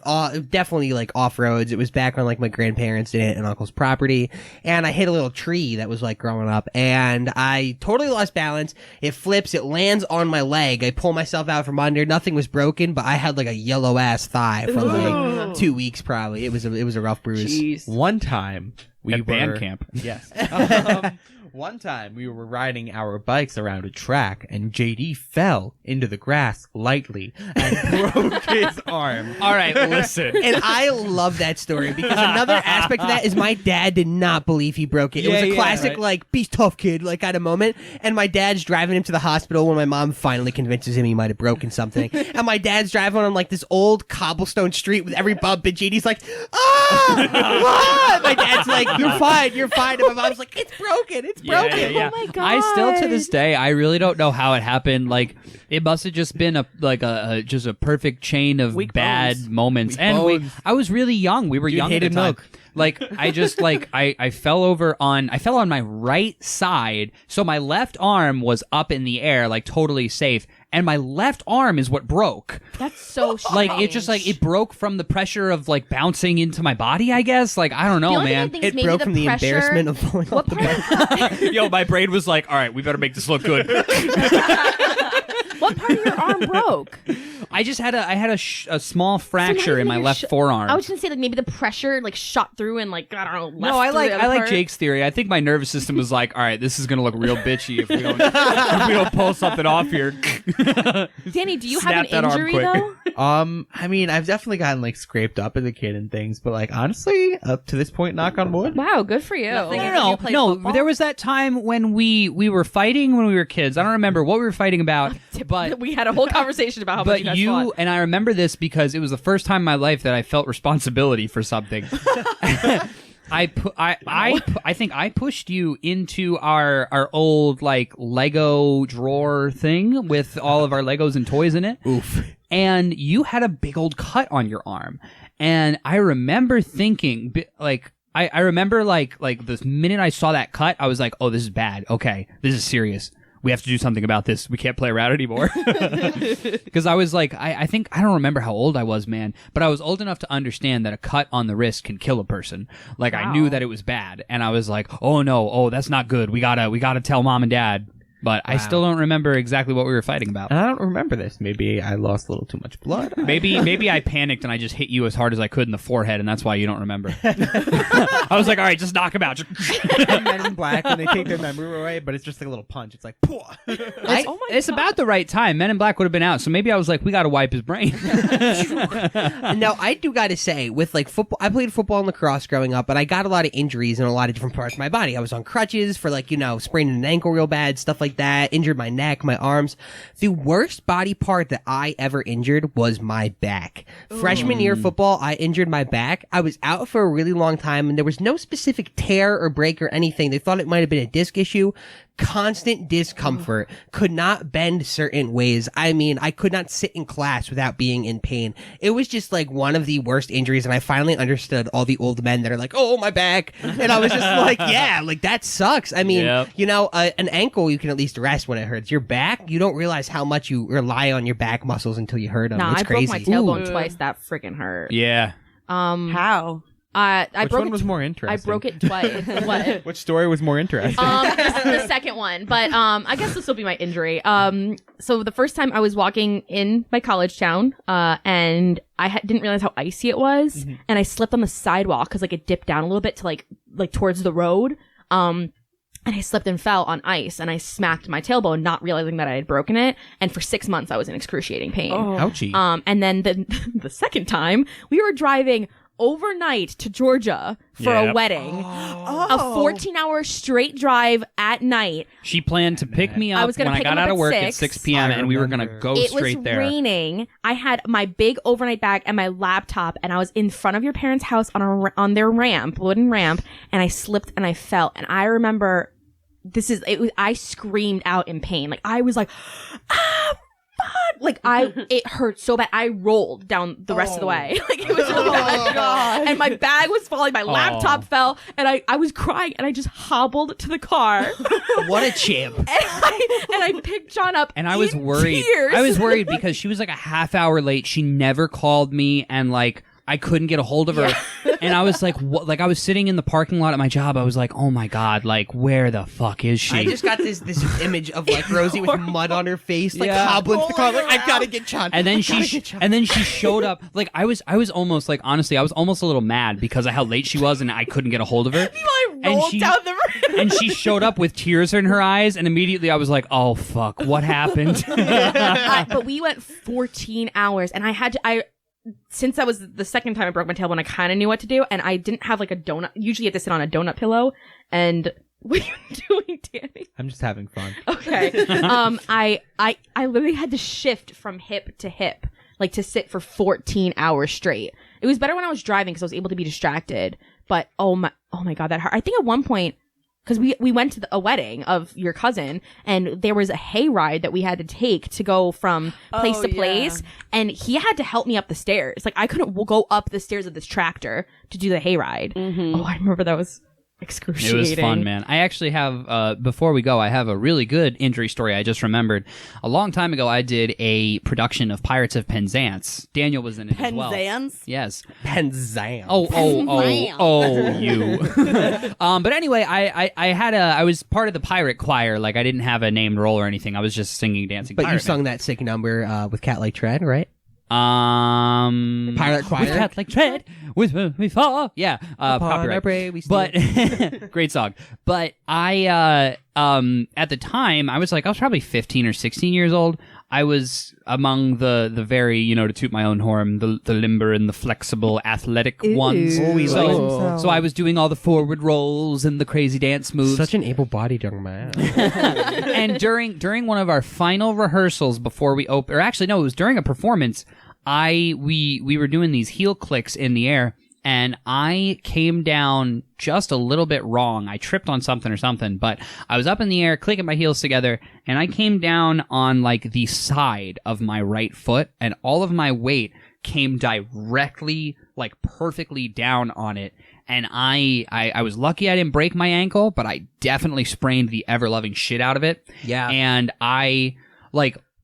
definitely like off roads. It was back on like my grandparents' and uncle's property, and I hit a little tree that was like growing up, and I totally lost balance. It flips. It lands on my leg. I pull myself out from under. Nothing was broken, but I had like a yellow ass thigh for like 2 weeks probably. It was a rough bruise. Jeez. One time we At were band camp. Yes. One time we were riding our bikes around a track, and JD fell into the grass lightly and broke his arm. All right, listen. And I love that story because another aspect of that is my dad did not believe he broke it. It was a classic, right. like, be tough, kid, like, kind of moment. And my dad's driving him to the hospital when my mom finally convinces him he might have broken something. And my dad's driving on, like, this old cobblestone street with every bump, and JD's like, ah! My dad's like, you're fine. And my mom's like, it's broken. Yeah. Oh my God. I still to this day, I really don't know how it happened. Like, it must have just been just a perfect chain of Weak bad bones. moments. Weak and bones. I was really young. We were Dude young at the hated time. milk. Like, I just like I fell on my right side, so my left arm was up in the air, like totally safe, and my left arm is what broke. That's so Like strange. it just like it broke from the pressure of like bouncing into my body, I guess. Like I don't The know, only thing I man. think is It maybe broke from the pressure- embarrassment of falling off What the part, bike. Yo, my brain was like, all right, we better make this look good. what part of your arm broke? I just had a small So fracture not in even my your left forearm. I was gonna say like maybe the pressure like shot through and like I don't know. No, left through the other part. Jake's theory. I think my nervous system was like, all right, this is gonna look real bitchy if we don't pull something off here. Danny, do you Snap have that an arm injury quick. though? I mean, I've definitely gotten like scraped up as a kid and things, but like honestly, up to this point, knock on wood. Wow, good for you. Nothing. No, You no, played no. football? There was that time when we were fighting when we were kids. I don't remember what we were fighting about, but we had a whole conversation about how much but you guys you fought. and I remember this because it was the first time in my life that I felt responsibility for something. I think I pushed you into our old like Lego drawer thing with all of our Legos and toys in it. Oof. And you had a big old cut on your arm. And I remember thinking, like, I remember like the minute I saw that cut, I was like, oh, this is bad. Okay, this is serious. We have to do something about this. We can't play around anymore. Because I was like, I think, I don't remember how old I was, man, but I was old enough to understand that a cut on the wrist can kill a person. Like, I knew that it was bad. And I was like, oh no, oh, that's not good. We gotta tell mom and dad. But I still don't remember exactly what we were fighting about. I don't remember this. Maybe I lost a little too much blood. Maybe I panicked and I just hit you as hard as I could in the forehead, and that's why you don't remember. I was like, all right, just knock him out. Men in Black, when they take their memory away, but it's just like a little punch. It's like, It's about the right time. Men in Black would have been out, so maybe I was like, we got to wipe his brain. Now, I do got to say, with like football, I played football and lacrosse growing up, but I got a lot of injuries in a lot of different parts of my body. I was on crutches for like, spraining an ankle real bad, stuff like that, injured my neck, my arms. The worst body part that I ever injured was my back. Freshman year football, I injured my back. I was out for a really long time and there was no specific tear or break or anything. They thought it might have been a disc issue. Constant discomfort, could not bend certain ways. I mean, I could not sit in class without being in pain. It was just like one of the worst injuries, and I finally understood all the old men that are like, oh, my back. And I was just like, yeah, like that sucks. I mean, an ankle you can at least rest when it hurts. Your back, you don't realize how much you rely on your back muscles until you hurt them. Nah, it's I crazy. broke my tailbone twice. That freaking hurt. Yeah. How? Which one was more interesting? I broke it twice. What? Which story was more interesting? The second one, but I guess this will be my injury. So the first time I was walking in my college town, and I didn't realize how icy it was, and I slipped on the sidewalk because like it dipped down a little bit to like towards the road. And I slipped and fell on ice, and I smacked my tailbone, not realizing that I had broken it. And for 6 months, I was in excruciating pain. Ouchie. And then the second time, we were driving overnight to Georgia for a wedding. A 14-hour straight drive at night. She planned to pick me up when I got out of work at 6 p.m. and we were going to go straight there. It was raining. I had my big overnight bag and my laptop, and I was in front of your parents' house on their ramp, wooden ramp, and I slipped and I fell. And I remember I screamed out in pain. Like I was like, ah, like it hurt so bad. I rolled down the rest of the way. Like it was really bad. God. And my bag was falling. My laptop fell, and I was crying, and I just hobbled to the car. What a champ! And I picked John up. And I was worried. Tears. I was worried because she was like a half hour late. She never called me, and like I couldn't get a hold of her. And I was like, what? Like I was sitting in the parking lot at my job. I was like, oh my God, like where the fuck is she? I just got this image of like Rosie with mud on her face, like hobbling to the car, like I gotta get John. And then she showed up. Like I was almost like, honestly, I was almost a little mad because of how late she was and I couldn't get a hold of her. I rolled down the road. And she showed up with tears in her eyes, and immediately I was like, oh fuck, what happened? But we went 14 hours, and since that was the second time I broke my tailbone, I kind of knew what to do, and I didn't have like a donut. Usually you have to sit on a donut pillow, and what are you doing, Danny? I'm just having fun. Okay. I literally had to shift from hip to hip, like to sit for 14 hours straight. It was better when I was driving because I was able to be distracted, but oh my God, that hurt. I think at one point, because we went to a wedding of your cousin, and there was a hayride that we had to take to go from place to place, and he had to help me up the stairs. Like I couldn't go up the stairs of this tractor to do the hayride. Oh, I remember that was excruciating. It was fun, man. I actually have, before we go, I have a really good injury story I just remembered. A long time ago, I did a production of Pirates of Penzance. Daniel was in it as well. Penzance? Yes. Penzance. You. But anyway, I was part of the pirate choir. Like, I didn't have a named role or anything. I was just singing, dancing. But pirate you sung that sick number with Cat Like Tread, right? Pirate choir. With Cat Like Tread, with me fall. Yeah, copyright. But great song. But I at the time I was probably 15 or 16 years old. I was among the very, to toot my own horn, the limber and the flexible athletic ones. So I was doing all the forward rolls and the crazy dance moves. Such an able-bodied young man. And during one of our final rehearsals before we opened, or actually no, it was during a performance, we were doing these heel clicks in the air, and I came down just a little bit wrong. I tripped on something, but I was up in the air, clicking my heels together, and I came down on like the side of my right foot, and all of my weight came directly, like perfectly down on it. And I was lucky I didn't break my ankle, but I definitely sprained the ever-loving shit out of it. Yeah. And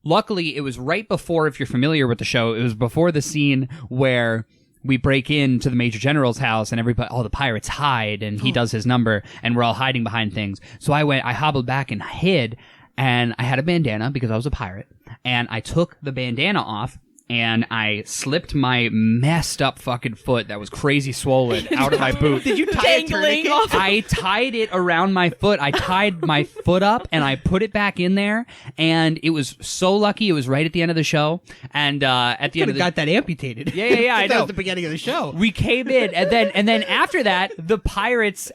luckily, it was right before, if you're familiar with the show, it was before the scene where we break into the Major General's house and everybody, all the pirates hide and he does his number and we're all hiding behind things. So I hobbled back and hid, and I had a bandana because I was a pirate, and I took the bandana off and I slipped my messed up fucking foot that was crazy swollen out of my boot. Did you tie a tourniquet? I tied it around my foot. I tied my foot up and I put it back in there, and it was so lucky. It was right at the end of the show, and at the end of the got that amputated. Yeah. I That know. was the beginning of the show. We came in, and then after that, the pirates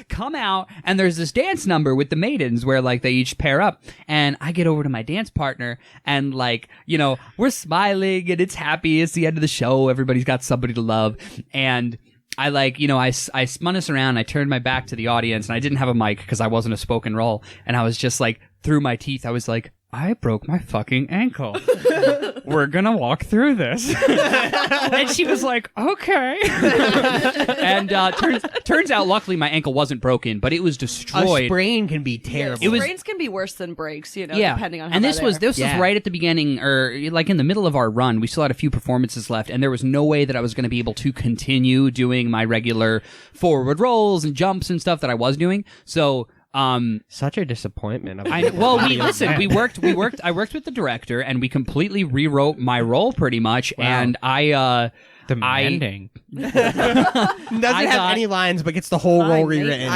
come out, and there's this dance number with the maidens where like they each pair up, and I get over to my dance partner, and like, you know, we're smiling and it's happy. It's the end of the show. Everybody's got somebody to love, and I like, you know, I spun us around. I turned my back to the audience, and I didn't have a mic because I wasn't a spoken role, and I was just like, through my teeth, I was like, I broke my fucking ankle. We're gonna walk through this. And she was like, okay. And turns out, luckily, my ankle wasn't broken, but it was destroyed. A sprain can be terrible. It was- Sprains can be worse than breaks, you know, Yeah, depending on how and this bad was they are. this was right at the beginning, or like in the middle of our run. We still had a few performances left, and there was no way that I was going to be able to continue doing my regular forward rolls and jumps and stuff that I was doing. So. Such a disappointment. I worked with the director, and we completely rewrote my role pretty much. Wow. And I Demanding. doesn't have any lines, but gets the whole role rewritten.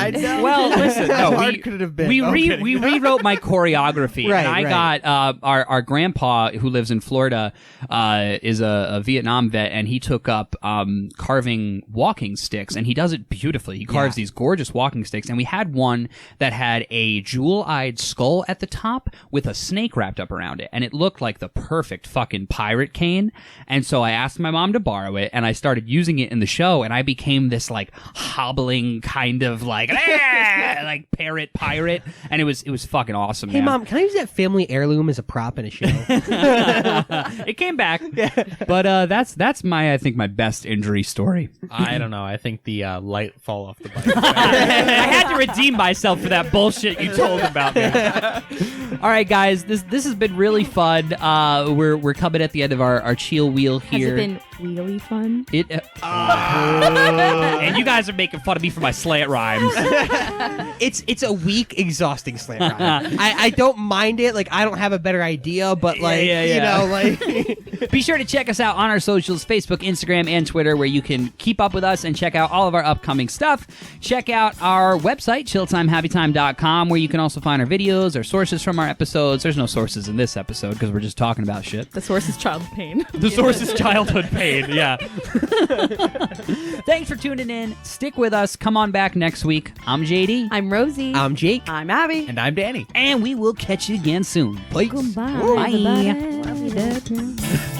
well, listen, How no, hard could it have been? we No, I'm kidding. we rewrote my choreography, Right, and I right. got our grandpa, who lives in Florida, is a Vietnam vet, and he took up carving walking sticks, and he does it beautifully. He carves these gorgeous walking sticks, and we had one that had a jewel-eyed skull at the top with a snake wrapped up around it, and it looked like the perfect fucking pirate cane. And so I asked my mom to borrow it, and I started using it in the show, and I became this like hobbling kind of like like parrot pirate, and it was fucking awesome. Hey, man. Mom, can I use that family heirloom as a prop in a show? It came back, but that's I think my best injury story. I don't know. I think the light fall off the bike. I had to redeem myself for that bullshit you told about me. All right, guys, this has been really fun. We're coming at the end of our Cheel wheel Has here. it been really fun? And you guys are making fun of me for my slant rhymes. It's a weak, exhausting slant rhyme. I don't mind it. Like, I don't have a better idea, but like, you know, like. Be sure to check us out on our socials, Facebook, Instagram, and Twitter, where you can keep up with us and check out all of our upcoming stuff. Check out our website, chilltimehappytime.com, where you can also find our videos, our sources from our episodes. There's no sources in this episode because we're just talking about shit. The source is child pain. The source is childhood pain, yeah. Thanks for tuning in. Stick with us. Come on back next week. I'm JD. I'm Rosie. I'm Jake. I'm Abby. And I'm Danny. And we will catch you again soon. Peace. Goodbye. Bye. Bye.